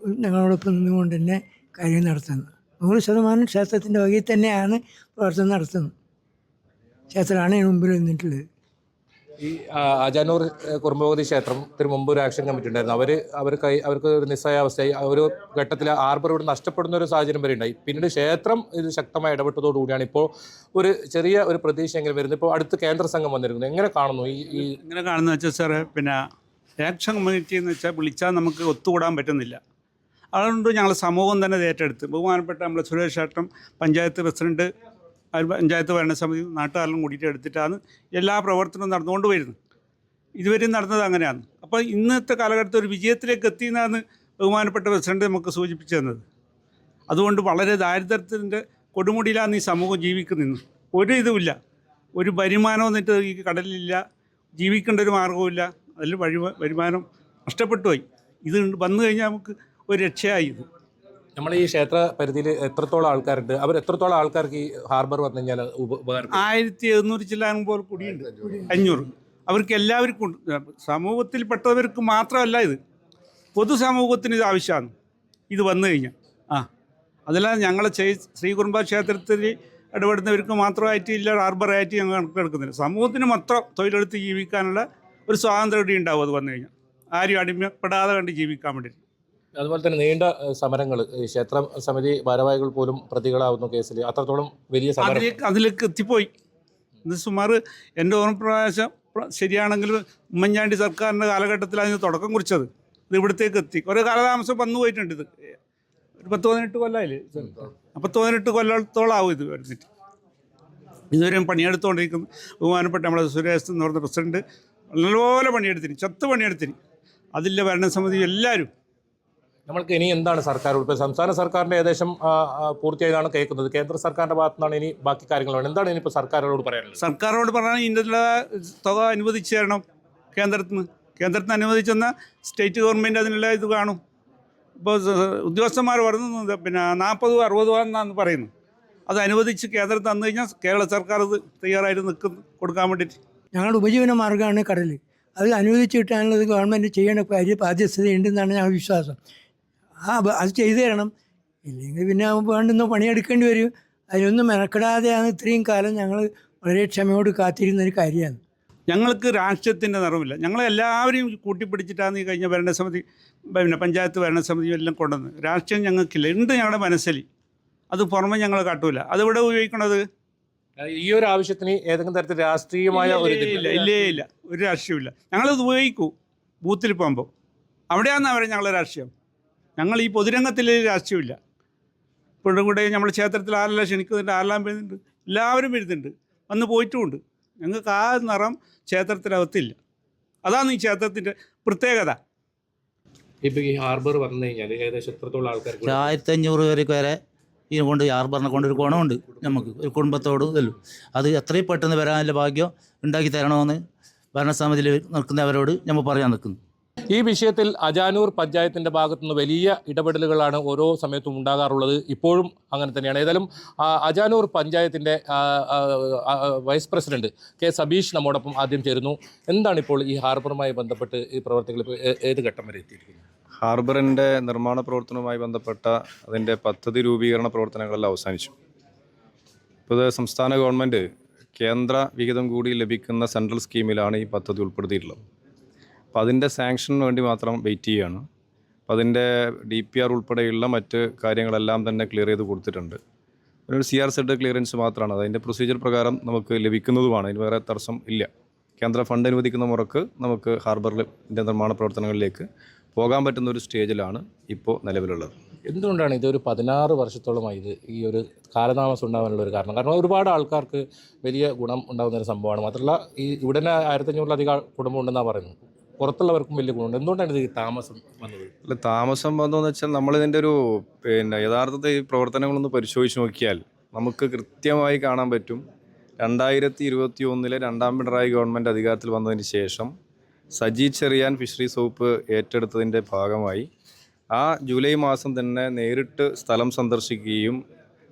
ഞങ്ങളോടൊപ്പം നിന്നുകൊണ്ട് തന്നെ കാര്യം നടത്തുന്നത്. 100% ക്ഷേത്രത്തിൻ്റെ വകയിൽ തന്നെയാണ് പ്രവർത്തനം നടത്തുന്നത്. ക്ഷേത്രമാണ് ഇതിന് മുമ്പിൽ നിന്നിട്ടുള്ളത്. ഈ അജാനൂർ കുറുമ്പഭഗവതി ക്ഷേത്രത്തിന് മുമ്പ് ഒരു ആക്ഷൻ കമ്മിറ്റി ഉണ്ടായിരുന്നു. അവർക്ക് ഒരു നിസ്സഹായാവസ്ഥയായി. ഒരു ഘട്ടത്തിൽ ഹാർബർ ഇവിടെ നഷ്ടപ്പെടുന്ന ഒരു സാഹചര്യം വരെ ഉണ്ടായി. പിന്നീട് ക്ഷേത്രം ഇത് ശക്തമായി ഇടപെട്ടതോടുകൂടിയാണ് ഇപ്പോൾ ഒരു ചെറിയ ഒരു പ്രതീക്ഷയെങ്കിലും വരുന്നത്. ഇപ്പോൾ അടുത്ത് കേന്ദ്ര സംഘം വന്നിരിക്കുന്നു. എങ്ങനെ കാണുന്നു ഈ എങ്ങനെ കാണുന്നത് വെച്ചാൽ സാറേ, പിന്നെ ആക്ഷൻ കമ്മിറ്റി എന്ന് വെച്ചാൽ വിളിച്ചാൽ നമുക്ക് ഒത്തുകൂടാൻ പറ്റുന്നില്ല. അതുകൊണ്ട് ഞങ്ങൾ സമൂഹം തന്നെ ഏറ്റെടുത്ത് ബഹുമാനപ്പെട്ട നമ്മുടെ സുരേഷ് ചേട്ടൻ, പഞ്ചായത്ത് പ്രസിഡന്റ്, പഞ്ചായത്ത് ഭരണസമിതി, നാട്ടുകാരെല്ലാം കൂടിയിട്ട് എടുത്തിട്ടാണ് എല്ലാ പ്രവർത്തനവും നടന്നുകൊണ്ട് വരുന്നത്. ഇതുവരെയും നടന്നത് അങ്ങനെയാണ്. അപ്പോൾ ഇന്നത്തെ കാലഘട്ടത്തിൽ ഒരു വിജയത്തിലേക്ക് എത്തിയെന്നാണ് ബഹുമാനപ്പെട്ട പ്രസിഡന്റ് നമുക്ക് സൂചിപ്പിച്ചു തന്നത്. അതുകൊണ്ട് വളരെ ദാരിദ്ര്യത്തിൻ്റെ കൊടുമുടിയിലാണ് ഈ സമൂഹം ജീവിക്കുന്നത്. ഒരു ഇതുമില്ല, ഒരു വരുമാനം എന്നിട്ട് ഈ കടലിലില്ല, ജീവിക്കേണ്ട ഒരു മാർഗവുമില്ല. അതിൽ വരുമാനം നഷ്ടപ്പെട്ടു പോയി. ഇത് വന്നു കഴിഞ്ഞാൽ നമുക്ക് ഒരു രക്ഷയായി. ഇത് നമ്മൾ ഈ ക്ഷേത്ര പരിധിയിൽ എത്രത്തോളം ആൾക്കാരുണ്ട്? അവർ എത്രത്തോളം ആൾക്കാർക്ക് ഈ ഹാർബർ വന്നു കഴിഞ്ഞാൽ ഉപകാരം? 1700 ചില്ലാനും പോലെ കൂടിയുണ്ട്. 500 അവർക്ക് എല്ലാവർക്കും ഉണ്ട്. സമൂഹത്തിൽപ്പെട്ടവർക്ക് മാത്രമല്ല ഇത്, പൊതുസമൂഹത്തിന് ഇത് ആവശ്യമാണ് ഇത് വന്നു കഴിഞ്ഞാൽ. അതെല്ലാം ഞങ്ങളെ ശ്രീകുറുമ്പ ക്ഷേത്രത്തിൽ ഇടപെടുന്നവർക്ക് മാത്രമായിട്ട് ഇല്ല, ഹാർബറായിട്ട് ഞങ്ങൾ കണക്കെടുക്കുന്നില്ല. സമൂഹത്തിന് മൊത്തം തൊഴിലെടുത്ത് ജീവിക്കാനുള്ള ഒരു സ്വാതന്ത്ര്യം ഇവിടെ ഉണ്ടാവും അത് വന്നു കഴിഞ്ഞാൽ. ആരും അടിമപ്പെടാതെ കണ്ട് ജീവിക്കാൻ വേണ്ടി. അതുപോലെ തന്നെ നീണ്ട സമരങ്ങൾ, ക്ഷേത്ര സമിതി ഭാരവാഹികൾ പോലും പ്രതികളാവുന്ന കേസിൽ അത്രത്തോളം വലിയ സമരം അതിലേക്ക് എത്തിപ്പോയി. ഇത് സുമാർ എൻ്റെ ഓർമ്മപ്രകാശം ശരിയാണെങ്കിൽ ഉമ്മൻചാണ്ടി സർക്കാരിൻ്റെ കാലഘട്ടത്തിൽ അതിന് തുടക്കം കുറിച്ചത്. ഇത് ഇവിടത്തേക്ക് എത്തി. കുറേ കാലതാമസം വന്നു പോയിട്ടുണ്ട്. ഇത് ഒരു 10-18 കൊല്ലമായില്ലേ? 18 കൊല്ലത്തോളം ആവും ഇത് വരുന്നിട്ട്. ഇതുവരെയും പണിയെടുത്തുകൊണ്ടിരിക്കുന്നു. ബഹുമാനപ്പെട്ട നമ്മളെ സുരേഷ് എന്ന് പറഞ്ഞ പ്രസിഡന്റ് നല്ലപോലെ പണിയെടുത്തിന്, പണിയെടുത്തിന്. അതില്ല ഭരണസമിതി എല്ലാവരും. നമ്മൾക്ക് ഇനി എന്താണ് സർക്കാർ ഇപ്പോൾ സംസ്ഥാന സർക്കാരിൻ്റെ ഏകദേശം പൂർത്തിയായതാണ് കേൾക്കുന്നത്. കേന്ദ്ര സർക്കാരിൻ്റെ ഭാഗത്തു നിന്നാണ് ഇനി ബാക്കി കാര്യങ്ങൾ വേണം. എന്താണ് ഇനിയിപ്പോൾ സർക്കാരോട് പറയാനുള്ളത്? സർക്കാരോട് പറഞ്ഞാൽ ഇതിൻ്റെ തുക അനുവദിച്ച് തരണം. കേന്ദ്രത്തിൽ നിന്ന് അനുവദിച്ചെന്നാൽ സ്റ്റേറ്റ് ഗവൺമെൻറ് അതിനുള്ള ഇത് കാണും. ഇപ്പോൾ ഉദ്യോഗസ്ഥന്മാർ പറയുന്നത് 40-60 എന്നാണ് പറയുന്നത്. അത് അനുവദിച്ച് കേന്ദ്രത്തിൽ തന്നു കഴിഞ്ഞാൽ കേരള സർക്കാർ ഇത് തയ്യാറായിട്ട് നിൽക്കുന്നു കൊടുക്കാൻ വേണ്ടിയിട്ട്. ഞങ്ങളുടെ ഉപജീവന മാർഗ്ഗമാണ് കടൽ. അത് അനുവദിച്ച് കിട്ടാനുള്ളത് ഗവൺമെൻറ് ചെയ്യേണ്ട ബാധ്യസ്ഥതയുണ്ടെന്നാണ് ഞങ്ങളുടെ വിശ്വാസം. അത് ചെയ്തു തരണം. ഇല്ലെങ്കിൽ പിന്നെ വേണ്ടുന്ന പണിയെടുക്കേണ്ടി വരും. അതിലൊന്നും മെനക്കെടാതെയാണ് ഇത്രയും കാലം ഞങ്ങൾ വളരെ ക്ഷമയോട് കാത്തിരുന്നൊരു കാര്യമാണ്. ഞങ്ങൾക്ക് രാഷ്ട്രീയത്തിൻ്റെ നിറവില്ല. ഞങ്ങളെല്ലാവരെയും കൂട്ടിപ്പിടിച്ചിട്ടാണ് ഈ കഴിഞ്ഞ ഭരണസമിതി, പഞ്ചായത്ത് ഭരണസമിതിയും എല്ലാം കൊണ്ടുവന്ന്. രാഷ്ട്രീയം ഞങ്ങൾക്കില്ല. ഉണ്ട് ഞങ്ങളുടെ മനസ്സിൽ. അത് പുറമെ ഞങ്ങൾ കാട്ടൂല. അതിവിടെ ഉപയോഗിക്കണത് ഈ ഒരു ആവശ്യത്തിന് ഏതെങ്കിലും തരത്തിൽ രാഷ്ട്രീയമായ ഒരു ഇല്ല, ഒരു രാഷ്ട്രീയമില്ല. ഞങ്ങളത് ഉപയോഗിക്കൂ ബൂത്തിൽ പോകുമ്പോൾ. അവിടെയാണ് അവരെ ഞങ്ങളുടെ രാഷ്ട്രീയം. ഞങ്ങൾ ഈ പൊതുരംഗത്തിൽ രാഷ്ട്രീയമില്ല. ഇപ്പോഴും കൂടെ നമ്മൾ ക്ഷേത്രത്തിൽ ആരെല്ലാം ക്ഷണിക്കുന്നുണ്ട്, ആരെല്ലാം വരുന്നുണ്ട്, എല്ലാവരും വരുന്നുണ്ട്, വന്ന് പോയിട്ടുമുണ്ട്. ഞങ്ങൾക്ക് ആ നിറം ക്ഷേത്രത്തിനകത്തില്ല. അതാണ് ഈ ക്ഷേത്രത്തിൻ്റെ പ്രത്യേകത. ഇപ്പോൾ ഈ ഹാർബർ വന്നു കഴിഞ്ഞാൽ ഏകദേശം എത്രത്തോളം ആൾക്കാർ? 1500 പേർക്ക് വരെ കൊണ്ട് ഹാർബറിനെ കൊണ്ടൊരു ഗുണമുണ്ട് നമുക്ക്, ഒരു കുടുംബത്തോട് ഇതല്ലോ. അത് എത്രയും പെട്ടെന്ന് വരാനുള്ള ഭാഗ്യം ഉണ്ടാക്കി തരണമെന്ന് ഭരണസമിതിയിൽ നിൽക്കുന്നവരോട് നമ്മൾ പറയാൻ നിൽക്കുന്നു. ഈ വിഷയത്തിൽ അജാനൂർ പഞ്ചായത്തിൻ്റെ ഭാഗത്തുനിന്ന് വലിയ ഇടപെടലുകളാണ് ഓരോ സമയത്തും ഉണ്ടാകാറുള്ളത്. ഇപ്പോഴും അങ്ങനെ തന്നെയാണ്. ഏതായാലും അജാനൂർ പഞ്ചായത്തിൻ്റെ വൈസ് പ്രസിഡന്റ് കെ സബീഷ് നമ്മോടൊപ്പം ആദ്യം ചേരുന്നു. എന്താണിപ്പോൾ ഈ ഹാർബറുമായി ബന്ധപ്പെട്ട് ഈ പ്രവർത്തികൾ ഇപ്പോൾ ഏത് ഘട്ടം വരെ എത്തിയിരിക്കുന്നത്? ഹാർബറിൻ്റെ നിർമ്മാണ പ്രവർത്തനവുമായി ബന്ധപ്പെട്ട അതിൻ്റെ പദ്ധതി രൂപീകരണ പ്രവർത്തനങ്ങളെല്ലാം അവസാനിച്ചു. ഇപ്പോൾ സംസ്ഥാന ഗവൺമെൻറ് കേന്ദ്ര വിഹിതം കൂടി ലഭിക്കുന്ന സെൻട്രൽ സ്കീമിലാണ് ഈ പദ്ധതി ഉൾപ്പെടുത്തിയിട്ടുള്ളത്. അപ്പോൾ അതിൻ്റെ സാങ്ഷന് വേണ്ടി മാത്രം വെയിറ്റ് ചെയ്യുകയാണ്. അപ്പോൾ അതിൻ്റെ DPR ഉൾപ്പെടെയുള്ള മറ്റ് കാര്യങ്ങളെല്ലാം തന്നെ ക്ലിയർ ചെയ്ത് കൊടുത്തിട്ടുണ്ട്. ഒരു CRZ ക്ലിയറൻസ് മാത്രമാണ് അതിൻ്റെ പ്രൊസീജിയർ പ്രകാരം നമുക്ക് ലഭിക്കുന്നതുമാണ്. അതിന് വേറെ തടസ്സം ഇല്ല. കേന്ദ്ര ഫണ്ട് അനുവദിക്കുന്ന മുറക്ക് നമുക്ക് ഹാർബറിൻ്റെ നിർമ്മാണ പ്രവർത്തനങ്ങളിലേക്ക് പോകാൻ പറ്റുന്ന ഒരു സ്റ്റേജിലാണ് ഇപ്പോൾ നിലവിലുള്ളത്. എന്തുകൊണ്ടാണ് ഇതൊരു 16 വർഷത്തോളമായി ഈ ഒരു കാലതാമസം ഉണ്ടാകാനുള്ള ഒരു കാരണം? കാരണം ഒരുപാട് ആൾക്കാർക്ക് വലിയ ഗുണം ഉണ്ടാകുന്ന ഒരു സംഭവമാണ്. മാത്രമല്ല ഈ ഇവിടെ തന്നെ 1500-ലധികം കുടുംബം ഉണ്ടെന്നാണ് പറയുന്നത്. പുറത്തുള്ളവർക്കും വലിയ ഗുണമുണ്ട്. എന്തുകൊണ്ടാണ് ഇത് താമസം വന്നത്? അല്ല, താമസം വന്നതെന്ന് വെച്ചാൽ നമ്മളിതിൻ്റെ ഒരു യഥാർത്ഥത്തിൽ ഈ പ്രവർത്തനങ്ങളൊന്ന് പരിശോധിച്ച് നോക്കിയാൽ നമുക്ക് കൃത്യമായി കാണാൻ പറ്റും. 2021 രണ്ടാം പിണറായി ഗവൺമെൻറ് അധികാരത്തിൽ വന്നതിന് ശേഷം സജി ചെറിയാൻ ഫിഷറീസ് വകുപ്പ് ഏറ്റെടുത്തതിൻ്റെ ഭാഗമായി ജൂലൈ മാസം തന്നെ നേരിട്ട് സ്ഥലം സന്ദർശിക്കുകയും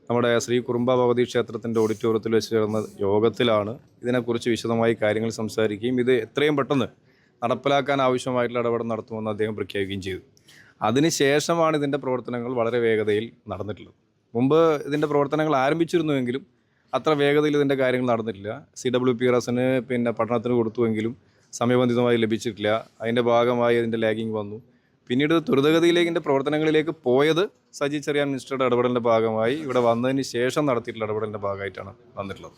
നമ്മുടെ ശ്രീ കുറുമ്പ ഭഗവതി ക്ഷേത്രത്തിൻ്റെ ഓഡിറ്റോറിയത്തിൽ വെച്ച് ചേർന്ന യോഗത്തിലാണ് ഇതിനെക്കുറിച്ച് വിശദമായി കാര്യങ്ങൾ സംസാരിക്കുകയും ഇത് എത്രയും പെട്ടെന്ന് നടപ്പിലാക്കാൻ ആവശ്യമായിട്ടുള്ള ഇടപെടൽ നടത്തുമെന്ന് അദ്ദേഹം പ്രഖ്യാപിക്കുകയും ചെയ്തു. അതിനുശേഷമാണ് ഇതിൻ്റെ പ്രവർത്തനങ്ങൾ വളരെ വേഗതയിൽ നടന്നിട്ടുള്ളത്. മുമ്പ് ഇതിൻ്റെ പ്രവർത്തനങ്ങൾ ആരംഭിച്ചിരുന്നുവെങ്കിലും അത്ര വേഗതയിൽ ഇതിൻ്റെ കാര്യങ്ങൾ നടന്നിട്ടില്ല. CWPRSന് പഠനത്തിന് കൊടുത്തുവെങ്കിലും സമയബന്ധിതമായി ലഭിച്ചിട്ടില്ല. അതിൻ്റെ ഭാഗമായി അതിൻ്റെ ലാഗിങ് വന്നു. പിന്നീട് ത്വരിതഗതിയിലേക്ക് ഇതിൻ്റെ പ്രവർത്തനങ്ങളിലേക്ക് പോയത് സജി ചെറിയാൻ മിനിസ്റ്ററുടെ ഇടപെടലിൻ്റെ ഭാഗമായി ഇവിടെ വന്നതിന് ശേഷം നടത്തിയിട്ടുള്ള ഇടപെടലിൻ്റെ ഭാഗമായിട്ടാണ് വന്നിട്ടുള്ളത്.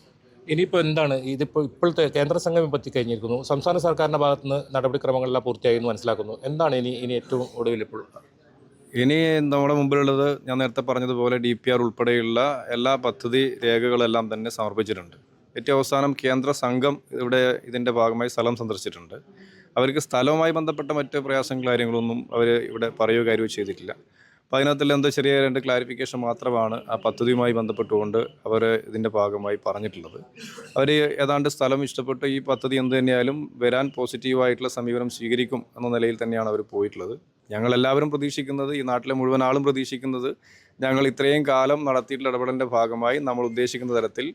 ഇനിയിപ്പോൾ എന്താണ് ഇപ്പോഴത്തെ കേന്ദ്ര സംഘം എത്തിക്കഴിഞ്ഞിരിക്കുന്നു. സംസ്ഥാന സർക്കാരിൻ്റെ ഭാഗത്തുനിന്ന് നടപടിക്രമങ്ങളെല്ലാം പൂർത്തിയായി എന്ന് മനസ്സിലാക്കുന്നു. എന്താണ് ഇനി ഏറ്റവും ഒടുവിൽ ഇപ്പോൾ? ഇനി നമ്മുടെ മുമ്പിലുള്ളത് ഞാൻ നേരത്തെ പറഞ്ഞതുപോലെ DPR ഉൾപ്പെടെയുള്ള എല്ലാ പദ്ധതി രേഖകളെല്ലാം തന്നെ സമർപ്പിച്ചിട്ടുണ്ട്. ഏറ്റവും അവസാനം കേന്ദ്ര സംഘം ഇവിടെ ഇതിൻ്റെ ഭാഗമായി സ്ഥലം സന്ദർശിച്ചിട്ടുണ്ട്. അവർക്ക് സ്ഥലവുമായി ബന്ധപ്പെട്ട മറ്റ് പ്രയാസങ്ങൾ കാര്യങ്ങളൊന്നും അവർ ഇവിടെ പറയുകയോ കാര്യമോ ചെയ്തിട്ടില്ല. അപ്പോൾ അതിനകത്തുള്ള എന്തോ ചെറിയ 2 ക്ലാരിഫിക്കേഷൻ മാത്രമാണ് ആ പദ്ധതിയുമായി ബന്ധപ്പെട്ടുകൊണ്ട് അവർ ഇതിൻ്റെ ഭാഗമായി പറഞ്ഞിട്ടുള്ളത്. അവർ ഏതാണ്ട് സ്ഥലം ഇഷ്ടപ്പെട്ട് ഈ പദ്ധതി എന്ത് തന്നെയായാലും വരാൻ പോസിറ്റീവായിട്ടുള്ള സമീപനം സ്വീകരിക്കും എന്ന നിലയിൽ തന്നെയാണ് അവർ പോയിട്ടുള്ളത്. ഞങ്ങളെല്ലാവരും പ്രതീക്ഷിക്കുന്നത്, ഈ നാട്ടിലെ മുഴുവൻ ആളും പ്രതീക്ഷിക്കുന്നത്, ഞങ്ങൾ ഇത്രയും കാലം നടത്തിയിട്ടുള്ള ഇടപെടലിൻ്റെ ഭാഗമായി നമ്മൾ ഉദ്ദേശിക്കുന്ന തരത്തിൽ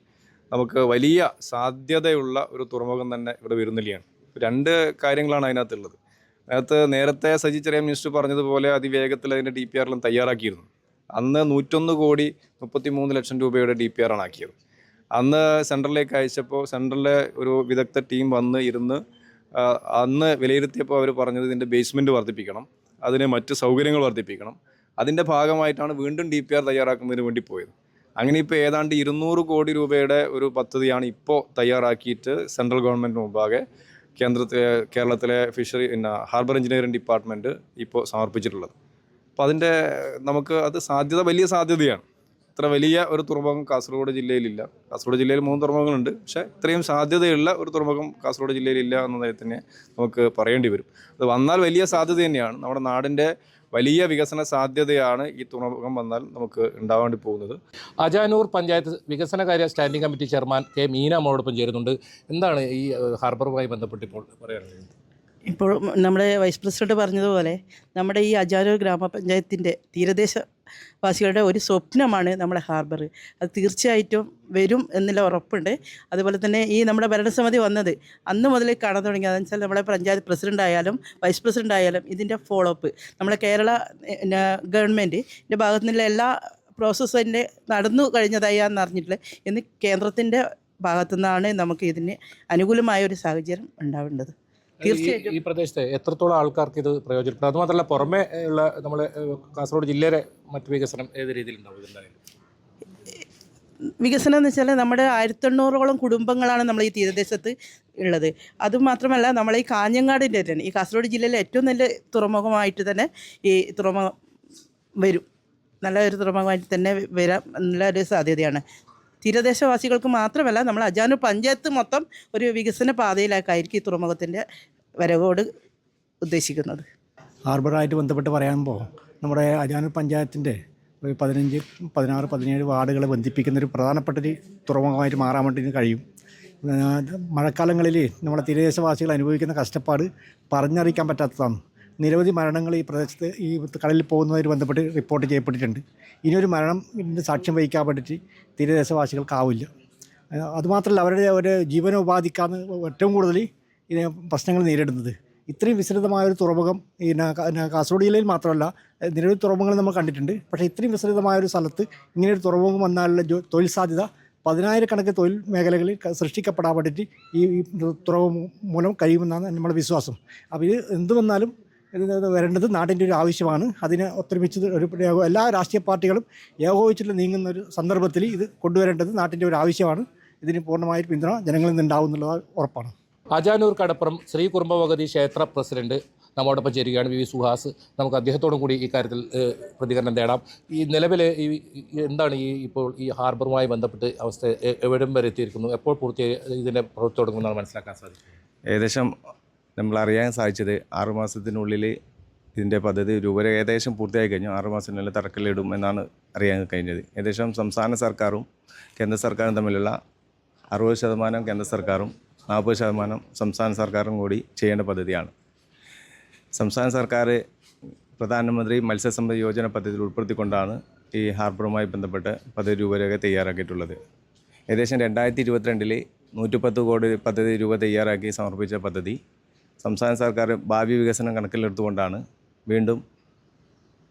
നമുക്ക് വലിയ സാധ്യതയുള്ള ഒരു തുറമുഖം തന്നെ ഇവിടെ വരുന്നില്ലയാണ്. 2 കാര്യങ്ങളാണ് അതിനകത്തുള്ളത്. നേരത്തെ സജി ചെറിയ മിനിസ്റ്റർ പറഞ്ഞതുപോലെ അതിവേഗത്തിൽ അതിൻ്റെ DPR എല്ലാം തയ്യാറാക്കിയിരുന്നു. അന്ന് 101 കോടി 33 ലക്ഷം രൂപയുടെ DPR ആണ് ആക്കിയത്. അന്ന് സെൻട്രലിലേക്ക് അയച്ചപ്പോൾ സെൻട്രലിലെ ഒരു വിദഗ്ധ ടീം വന്ന് ഇരുന്ന് അന്ന് വിലയിരുത്തിയപ്പോൾ അവർ പറഞ്ഞത് ഇതിൻ്റെ ബേസ്മെൻറ്റ് വർദ്ധിപ്പിക്കണം, അതിന് മറ്റ് സൗകര്യങ്ങൾ വർദ്ധിപ്പിക്കണം. അതിൻ്റെ ഭാഗമായിട്ടാണ് വീണ്ടും DPR തയ്യാറാക്കുന്നതിന് വേണ്ടി പോയത്. അങ്ങനെ ഇപ്പോൾ ഏതാണ്ട് 200 കോടി രൂപയുടെ ഒരു പദ്ധതിയാണ് ഇപ്പോൾ തയ്യാറാക്കിയിട്ട് സെൻട്രൽ ഗവൺമെൻറ് മുമ്പാകെ കേരളത്തിലെ ഫിഷറി ഹാർബർ എഞ്ചിനീയറിംഗ് ഡിപ്പാർട്ട്മെൻറ്റ് ഇപ്പോൾ സമർപ്പിച്ചിട്ടുള്ളത്. അപ്പോൾ അതിൻ്റെ നമുക്ക് അത് വലിയ സാധ്യതയാണ്. ഇത്ര വലിയ ഒരു തുറമുഖം കാസർഗോഡ് ജില്ലയിലില്ല. കാസർഗോഡ് ജില്ലയിൽ 3 തുറമുഖങ്ങളുണ്ട്, പക്ഷേ ഇത്രയും സാധ്യതയുള്ള ഒരു തുറമുഖം കാസർഗോഡ് ജില്ലയിലില്ല എന്നതായി തന്നെ നമുക്ക് പറയേണ്ടി വരും. അത് വന്നാൽ വലിയ സാധ്യത തന്നെയാണ്. നമ്മുടെ നാടിൻ്റെ വലിയ വികസന സാധ്യതയാണ് ഈ തുറമുഖം വന്നാൽ നമുക്ക് ഉണ്ടാവേണ്ടി പോകുന്നത്. അജാനൂർ പഞ്ചായത്ത് വികസനകാര്യ standing committee chairman K Meena നമ്മോടൊപ്പം ചേരുന്നുണ്ട്. എന്താണ് ഈ ഹാർബറുമായി ബന്ധപ്പെട്ട് ഇപ്പോൾ പറയാനുള്ളത്? ഇപ്പോൾ നമ്മുടെ വൈസ് പ്രസിഡന്റ് പറഞ്ഞതുപോലെ നമ്മുടെ ഈ അജാനൂർ ഗ്രാമപഞ്ചായത്തിൻ്റെ തീരദേശവാസികളുടെ ഒരു സ്വപ്നമാണ് നമ്മുടെ ഹാർബർ. അത് തീർച്ചയായിട്ടും വരും എന്നുള്ള ഉറപ്പുണ്ട്. അതുപോലെ തന്നെ ഈ നമ്മുടെ ഭരണസമിതി വന്നത് അന്ന് മുതൽ കാണാൻ തുടങ്ങി. അതെന്ന് വെച്ചാൽ നമ്മുടെ പഞ്ചായത്ത് പ്രസിഡന്റ് ആയാലും വൈസ് പ്രസിഡന്റ് ആയാലും ഇതിൻ്റെ ഫോളോ അപ്പ് നമ്മുടെ കേരള ഗവൺമെൻറ്റിൻ്റെ ഭാഗത്തു നിന്നുള്ള എല്ലാ പ്രോസസ്സിൻ്റെ നടന്നു കഴിഞ്ഞതായി ഞാൻ അറിഞ്ഞിട്ടുള്ളത്. ഇന്ന് കേന്ദ്രത്തിൻ്റെ ഭാഗത്തു നിന്നാണ് നമുക്ക് ഇതിന് അനുകൂലമായ ഒരു സാഹചര്യം ഉണ്ടാവേണ്ടത്. തീർച്ചയായിട്ടും ഈ പ്രദേശത്തെ എത്രത്തോളം ആൾക്കാർക്ക് ഇത് പ്രയോജനപ്പെടും? അതുമാത്രമല്ല, പുറമെ ഉള്ള നമ്മളെ കാസർഗോഡ് ജില്ലയിലെ മറ്റു വികസനം ഏത് രീതിയിൽ ഉണ്ടാവും ഇതുണ്ടായാലും? വികസനം എന്ന് വെച്ചാൽ നമ്മുടെ 1800ഓളം കുടുംബങ്ങളാണ് നമ്മൾ ഈ തീരദേശത്ത് ഉള്ളത്. അതുമാത്രമല്ല നമ്മൾ ഈ കാഞ്ഞങ്ങാടിൻ്റെ തന്നെ ഈ കാസർഗോഡ് ജില്ലയിലെ ഏറ്റവും നല്ല തുറമുഖമായിട്ട് തന്നെ ഈ തുറമുഖം വരും. നല്ല ഒരു തുറമുഖമായിട്ട് തന്നെ വരാൻ നല്ല ഒരു സാധ്യതയാണ്. തീരദേശവാസികൾക്ക് മാത്രമല്ല നമ്മൾ അജാനൂർ പഞ്ചായത്ത് മൊത്തം ഒരു വികസന പാതയിലേക്കായിരിക്കും ഈ തുറമുഖത്തിൻ്റെ വരവോട് ഉദ്ദേശിക്കുന്നത്. ഹാർബറായിട്ട് ബന്ധപ്പെട്ട് പറയുമ്പോൾ നമ്മുടെ അജാനൂർ പഞ്ചായത്തിൻ്റെ ഒരു 15, 16, 17 വാർഡുകളെ ബന്ധിപ്പിക്കുന്നൊരു പ്രധാനപ്പെട്ടൊരു തുറമുഖമായിട്ട് മാറാൻ വേണ്ടി കഴിയും. മഴക്കാലങ്ങളിൽ നമ്മുടെ തീരദേശവാസികൾ അനുഭവിക്കുന്ന കഷ്ടപ്പാട് പറഞ്ഞറിയിക്കാൻ പറ്റാത്തതാണ്. നിരവധി മരണങ്ങൾ ഈ പ്രദേശത്ത് ഈ കടലിൽ പോകുന്നതുമായി ബന്ധപ്പെട്ട് റിപ്പോർട്ട് ചെയ്യപ്പെട്ടിട്ടുണ്ട്. ഇനിയൊരു മരണം സാക്ഷ്യം വഹിക്കാൻ വേണ്ടിയിട്ട് തീരദേശവാസികൾക്കാവില്ല. അതുമാത്രമല്ല, അവരുടെ ഒരു ജീവനോപാധിക്കാണ് ഏറ്റവും കൂടുതൽ ഇതിന് പ്രശ്നങ്ങൾ നേരിടുന്നത്. ഇത്രയും വിസ്തൃതമായൊരു തുറമുഖം ഈ കാസർഗോഡ് ജില്ലയിൽ മാത്രമല്ല നിരവധി തുറമുഖങ്ങൾ നമ്മൾ കണ്ടിട്ടുണ്ട്. പക്ഷേ ഇത്രയും വിസ്തൃതമായൊരു സ്ഥലത്ത് ഇങ്ങനെയൊരു തുറമുഖം വന്നാലുള്ള തൊഴിൽ സാധ്യത 10,000 തൊഴിൽ മേഖലകളിൽ സൃഷ്ടിക്കപ്പെടാൻ വേണ്ടിയിട്ട് ഈ തുറമുഖം മൂലം കഴിയുമെന്നാണ് നമ്മുടെ വിശ്വാസം. അപ്പോൾ ഇത് എന്ത് വന്നാലും ഇത് വരേണ്ടത് നാടിൻ്റെ ഒരു ആവശ്യമാണ്. അതിനെ ഒത്തൊരുമിച്ച് എല്ലാ രാഷ്ട്രീയ പാർട്ടികളും ഏകോപിച്ചിട്ട് നീങ്ങുന്ന ഒരു സന്ദർഭത്തിൽ ഇത് കൊണ്ടുവരേണ്ടത് നാട്ടിൻ്റെ ഒരു ആവശ്യമാണ്. ഇതിന് പൂർണ്ണമായ പിന്തുണ ജനങ്ങളിൽ നിന്നുണ്ടാവും എന്നുള്ളത് ഉറപ്പാണ്. അജാനൂർ കടപ്പുറം ശ്രീ കുറുമ്പ ഭഗവതി ക്ഷേത്ര പ്രസിഡന്റ് നമ്മോടൊപ്പം ചേരുകയാണ്, വി സുഹാസ്. നമുക്ക് അദ്ദേഹത്തോടും കൂടി ഇക്കാര്യത്തിൽ പ്രതികരണം തേടാം. ഈ നിലവിൽ എന്താണ് ഇപ്പോൾ ഈ ഹാർബറുമായി ബന്ധപ്പെട്ട് അവസ്ഥ എവിടം വരെ എത്തിയിരിക്കുന്നു? എപ്പോൾ പൂർത്തിയായി ഇതിൻ്റെ പ്രവൃത്തി തുടങ്ങുമെന്നാണ് മനസ്സിലാക്കാൻ സാധിക്കുന്നത്? ഏകദേശം നമ്മൾ അറിയാൻ സാധിച്ചത് 6 മാസത്തിനുള്ളിൽ ഇതിൻ്റെ പദ്ധതി രൂപരേഖ ഏകദേശം പൂർത്തിയായി കഴിഞ്ഞു. 6 മാസത്തിനുള്ളിൽ തറക്കല്ലിടും എന്നാണ് അറിയാൻ കഴിഞ്ഞത്. ഏകദേശം സംസ്ഥാന സർക്കാരും കേന്ദ്ര സർക്കാരും തമ്മിലുള്ള 60% കേന്ദ്ര സർക്കാരും 40% സംസ്ഥാന സർക്കാരും കൂടി ചെയ്യേണ്ട പദ്ധതിയാണ്. സംസ്ഥാന സർക്കാർ പ്രധാനമന്ത്രി മത്സ്യസമ്പദ് യോജന പദ്ധതിയിൽ ഉൾപ്പെടുത്തിക്കൊണ്ടാണ് ഈ ഹാർബറുമായി ബന്ധപ്പെട്ട് പദ്ധതി രൂപരേഖ തയ്യാറാക്കിയിട്ടുള്ളത്. ഏകദേശം 2022 110 കോടി പദ്ധതി രൂപ തയ്യാറാക്കി സമർപ്പിച്ച പദ്ധതി സംസ്ഥാന സർക്കാർ ഭാവി വികസനം കണക്കിലെടുത്തുകൊണ്ടാണ് വീണ്ടും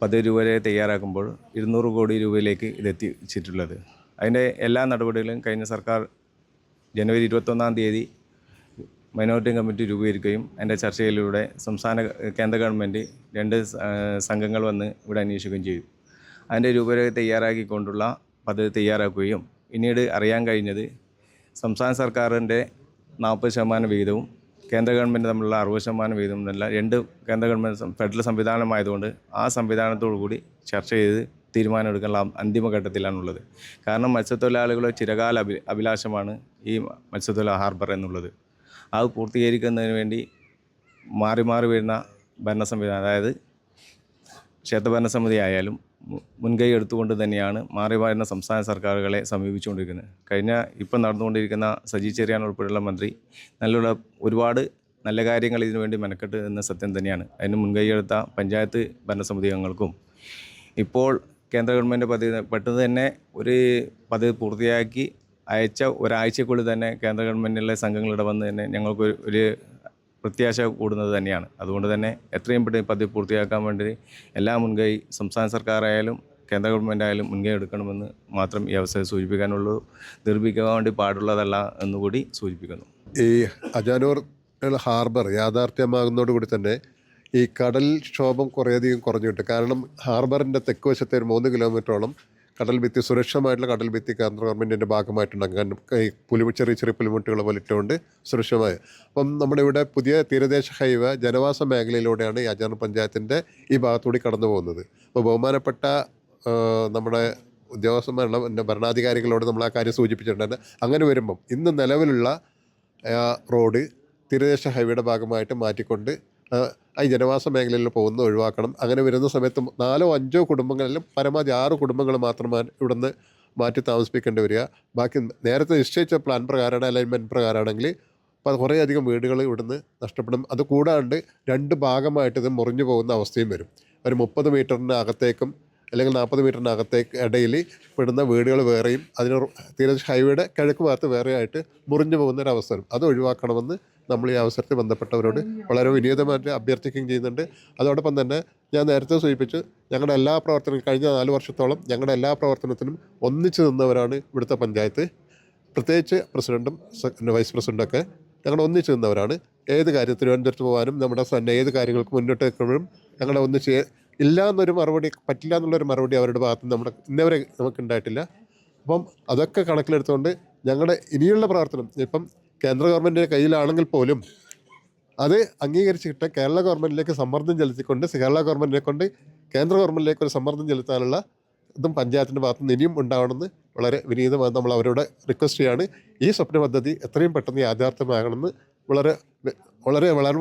പദ്ധതി രൂപരേഖ തയ്യാറാക്കുമ്പോൾ 200 കോടി രൂപയിലേക്ക് ഇതെത്തിച്ചിട്ടുള്ളത്. അതിൻ്റെ എല്ലാ നടപടികളും കഴിഞ്ഞ സർക്കാർ ജനുവരി 21-ാം തീയതി മൈനോറിറ്റി കമ്മിറ്റി രൂപീകരിക്കുകയും അതിൻ്റെ ചർച്ചയിലൂടെ കേന്ദ്ര ഗവൺമെൻറ് 2 സംഘങ്ങൾ വന്ന് ഇവിടെ അന്വേഷിക്കുകയും ചെയ്തു. അതിൻ്റെ രൂപരേഖ തയ്യാറാക്കിക്കൊണ്ടുള്ള പദ്ധതി തയ്യാറാക്കുകയും പിന്നീട് അറിയാൻ കഴിഞ്ഞത് സംസ്ഥാന സർക്കാരിൻ്റെ 40% വിഹിതവും കേന്ദ്ര ഗവൺമെൻറ് തമ്മിലുള്ള 60% വിഹിതം എന്നല്ല 2 കേന്ദ്ര ഗവൺമെൻറ് ഫെഡറൽ സംവിധാനമായതുകൊണ്ട് ആ സംവിധാനത്തോടു കൂടി ചർച്ച ചെയ്ത് തീരുമാനമെടുക്കാനുള്ള അന്തിമഘട്ടത്തിലാണുള്ളത്. കാരണം മത്സ്യത്തൊഴിലാളികളുടെ ചിരകാല അഭിലാഷമാണ് ഈ മത്സ്യത്തൊഴിലാളി ഹാർബർ എന്നുള്ളത്. അത് പൂർത്തീകരിക്കുന്നതിന് വേണ്ടി മാറി മാറി വരുന്ന ഭരണ സംവിധാനം, അതായത് ക്ഷേത്ര ഭരണസമിതി ആയാലും മുൻകൈ എടുത്തുകൊണ്ട് തന്നെയാണ് മാറി വരുന്ന സംസ്ഥാന സർക്കാരുകളെ സമീപിച്ചുകൊണ്ടിരിക്കുന്നത്. ഇപ്പം നടന്നുകൊണ്ടിരിക്കുന്ന സജി ചെറിയാൻ ഉൾപ്പെടെയുള്ള മന്ത്രി ഒരുപാട് നല്ല കാര്യങ്ങൾ ഇതിനു വേണ്ടി മെനക്കെട്ട് എന്ന സത്യം തന്നെയാണ്. അതിന് മുൻകൈയെടുത്ത പഞ്ചായത്ത് ഭരണസമിതി അംഗങ്ങൾക്കും ഇപ്പോൾ കേന്ദ്ര ഗവൺമെൻറ് പദ്ധതി പെട്ടെന്ന് തന്നെ ഒരു പദ്ധതി പൂർത്തിയാക്കി അയച്ച ഒരാഴ്ചക്കുള്ളിൽ തന്നെ കേന്ദ്ര ഗവൺമെൻറ്റിലെ സംഘങ്ങളിവിടെ വന്ന് തന്നെ ഞങ്ങൾക്ക് ഒരു പ്രത്യാശ കൂടുന്നത് തന്നെയാണ്. അതുകൊണ്ട് തന്നെ എത്രയും പെട്ടെന്ന് പദ്ധതി പൂർത്തിയാക്കാൻ വേണ്ടി എല്ലാ മുൻകൈ സംസ്ഥാന സർക്കാരായാലും കേന്ദ്ര ഗവൺമെൻറ് ആയാലും മുൻകൈ എടുക്കണമെന്ന് മാത്രം ഈ അവസരം സൂചിപ്പിക്കാനുള്ളൂ. നിർമ്മിക്കാൻ വേണ്ടി പാടുള്ളതല്ല എന്നുകൂടി സൂചിപ്പിക്കുന്നു. ഈ അജാനൂർ ഹാർബർ യാഥാർത്ഥ്യമാകുന്നതോടുകൂടി തന്നെ ഈ കടൽ ക്ഷോഭം കുറേയധികം കുറഞ്ഞിട്ട്, കാരണം ഹാർബറിൻ്റെ തെക്ക് വശത്തെ ഒരു 3 കിലോമീറ്ററോളം കടൽ ഭിത്തി, സുരക്ഷിതമായിട്ടുള്ള കടൽ ഭിത്തി കേന്ദ്ര ഗവൺമെൻറ്റിൻ്റെ ഭാഗമായിട്ടുണ്ടാകും. കാരണം ഈ ചെറിയ ചെറിയ പുലിമുട്ടുകൾ പോലെ ഇട്ടുകൊണ്ട് സുരക്ഷിതമായ. അപ്പം നമ്മുടെ ഇവിടെ പുതിയ തീരദേശ ഹൈവേ ജനവാസ മേഖലയിലൂടെയാണ് ഈ അജാനൂർ പഞ്ചായത്തിൻ്റെ ഈ ഭാഗത്തുകൂടി കടന്നു പോകുന്നത്. അപ്പോൾ ബഹുമാനപ്പെട്ട നമ്മുടെ ഉദ്യോഗസ്ഥന്മാരുള്ള എൻ്റെ ഭരണാധികാരികളോട് നമ്മൾ ആ കാര്യം സൂചിപ്പിച്ചിട്ടുണ്ട്. അങ്ങനെ വരുമ്പം ഇന്ന് നിലവിലുള്ള റോഡ് തീരദേശ ഹൈവേയുടെ ഭാഗമായിട്ട് മാറ്റിക്കൊണ്ട് ഈ ജനവാസ മേഖലയിൽ പോകുന്നത് ഒഴിവാക്കണം. അങ്ങനെ വരുന്ന സമയത്ത് 4 or 5 കുടുംബങ്ങളിലും പരമാവധി 6 കുടുംബങ്ങൾ മാത്രമാണ് ഇവിടുന്ന് മാറ്റി താമസിപ്പിക്കേണ്ടി വരിക. ബാക്കി നേരത്തെ നിശ്ചയിച്ച പ്ലാൻ പ്രകാരമാണ്, അലൈൻമെൻറ്റ് പ്രകാരമാണെങ്കിൽ അപ്പോൾ അത് കുറേയധികം വീടുകൾ ഇവിടുന്ന് നഷ്ടപ്പെടും. അത് കൂടാണ്ട് 2 ഭാഗമായിട്ട് ഇത് മുറിഞ്ഞു പോകുന്ന അവസ്ഥയും വരും. ഒരു 30 മീറ്ററിന് അകത്തേക്കും അല്ലെങ്കിൽ 40 മീറ്ററിന് അകത്തേക്ക് ഇടയിൽ പെടുന്ന വീടുകൾ വേറെയും അതിന് തീരദേശ ഹൈവേയുടെ കിഴക്ക് ഭാഗത്ത് വേറെയായിട്ട് മുറിഞ്ഞു പോകുന്നൊരവസ്ഥ വരും. അത് ഒഴിവാക്കണമെന്ന് നമ്മൾ ഈ അവസരത്തിൽ ബന്ധപ്പെട്ടവരോട് വളരെ വിനീതമായിട്ട് അഭ്യർത്ഥിക്കുകയും ചെയ്യുന്നുണ്ട്. അതോടൊപ്പം തന്നെ ഞാൻ നേരത്തെ സൂചിപ്പിച്ചു, ഞങ്ങളുടെ എല്ലാ പ്രവർത്തനവും കഴിഞ്ഞ 4 വർഷത്തോളം ഞങ്ങളുടെ എല്ലാ പ്രവർത്തനത്തിനും ഒന്നിച്ചു നിന്നവരാണ് ഇവിടുത്തെ പഞ്ചായത്ത്. പ്രത്യേകിച്ച് പ്രസിഡൻറ്റും വൈസ് പ്രസിഡൻ്റൊക്കെ ഞങ്ങൾ ഒന്നിച്ചു നിന്നവരാണ്. ഏത് കാര്യം തിരുവനന്തപുരത്ത് പോകാനും നമ്മുടെ തന്നെ ഏത് കാര്യങ്ങൾക്ക് മുന്നോട്ട് വെക്കുമ്പോഴും ഞങ്ങളെ ഒന്നിച്ച് ഇല്ല എന്നൊരു മറുപടി, പറ്റില്ല എന്നുള്ളൊരു മറുപടി അവരുടെ ഭാഗത്ത് നിന്ന് ഇന്നവരെ നമുക്കുണ്ടായിട്ടില്ല. അപ്പം അതൊക്കെ കണക്കിലെടുത്തുകൊണ്ട് ഞങ്ങളുടെ ഇനിയുള്ള പ്രവർത്തനം ഇപ്പം കേന്ദ്ര ഗവൺമെൻറ്റിൻ്റെ കയ്യിലാണെങ്കിൽ പോലും അത് അംഗീകരിച്ച് കിട്ടാൻ കേരള ഗവൺമെൻറ്റിലേക്ക് സമ്മർദ്ദം ചെലുത്തിക്കൊണ്ട് കേരള ഗവൺമെൻറ്റിനെ കൊണ്ട് കേന്ദ്ര ഗവൺമെൻറ്റിലേക്ക് ഒരു സമ്മർദ്ദം ചെലുത്താനുള്ള ഇതും പഞ്ചായത്തിൻ്റെ ഭാഗത്ത് നിന്ന് ഇനിയും ഉണ്ടാവണമെന്ന് വളരെ വിനീതമായി നമ്മൾ അവരോട് റിക്വസ്റ്റ് ചെയ്യാണ്. ഈ സ്വപ്ന പദ്ധതി എത്രയും പെട്ടെന്ന് യാഥാർത്ഥ്യമാകണമെന്ന്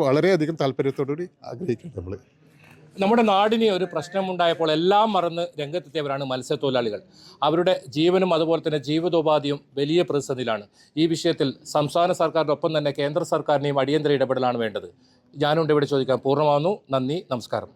വളരെയധികം താല്പര്യത്തോടുകൂടി ആഗ്രഹിക്കുന്നു. നമ്മുടെ നാടിന് ഒരു പ്രശ്നമുണ്ടായപ്പോൾ എല്ലാം മറന്ന് രംഗത്തെത്തിയവരാണ് മത്സ്യത്തൊഴിലാളികൾ. അവരുടെ ജീവനും അതുപോലെ തന്നെ ജീവിതോപാധിയും വലിയ പ്രതിസന്ധിയിലാണ്. ഈ വിഷയത്തിൽ സംസ്ഥാന സർക്കാരിൻ്റെ ഒപ്പം തന്നെ കേന്ദ്ര സർക്കാരിനെയും അടിയന്തര ഇടപെടലാണ് വേണ്ടത്. ഞാനുണ്ട് ഇവിടെ ചോദിക്കാൻ പൂർണ്ണമാകുന്നു. നന്ദി, നമസ്കാരം.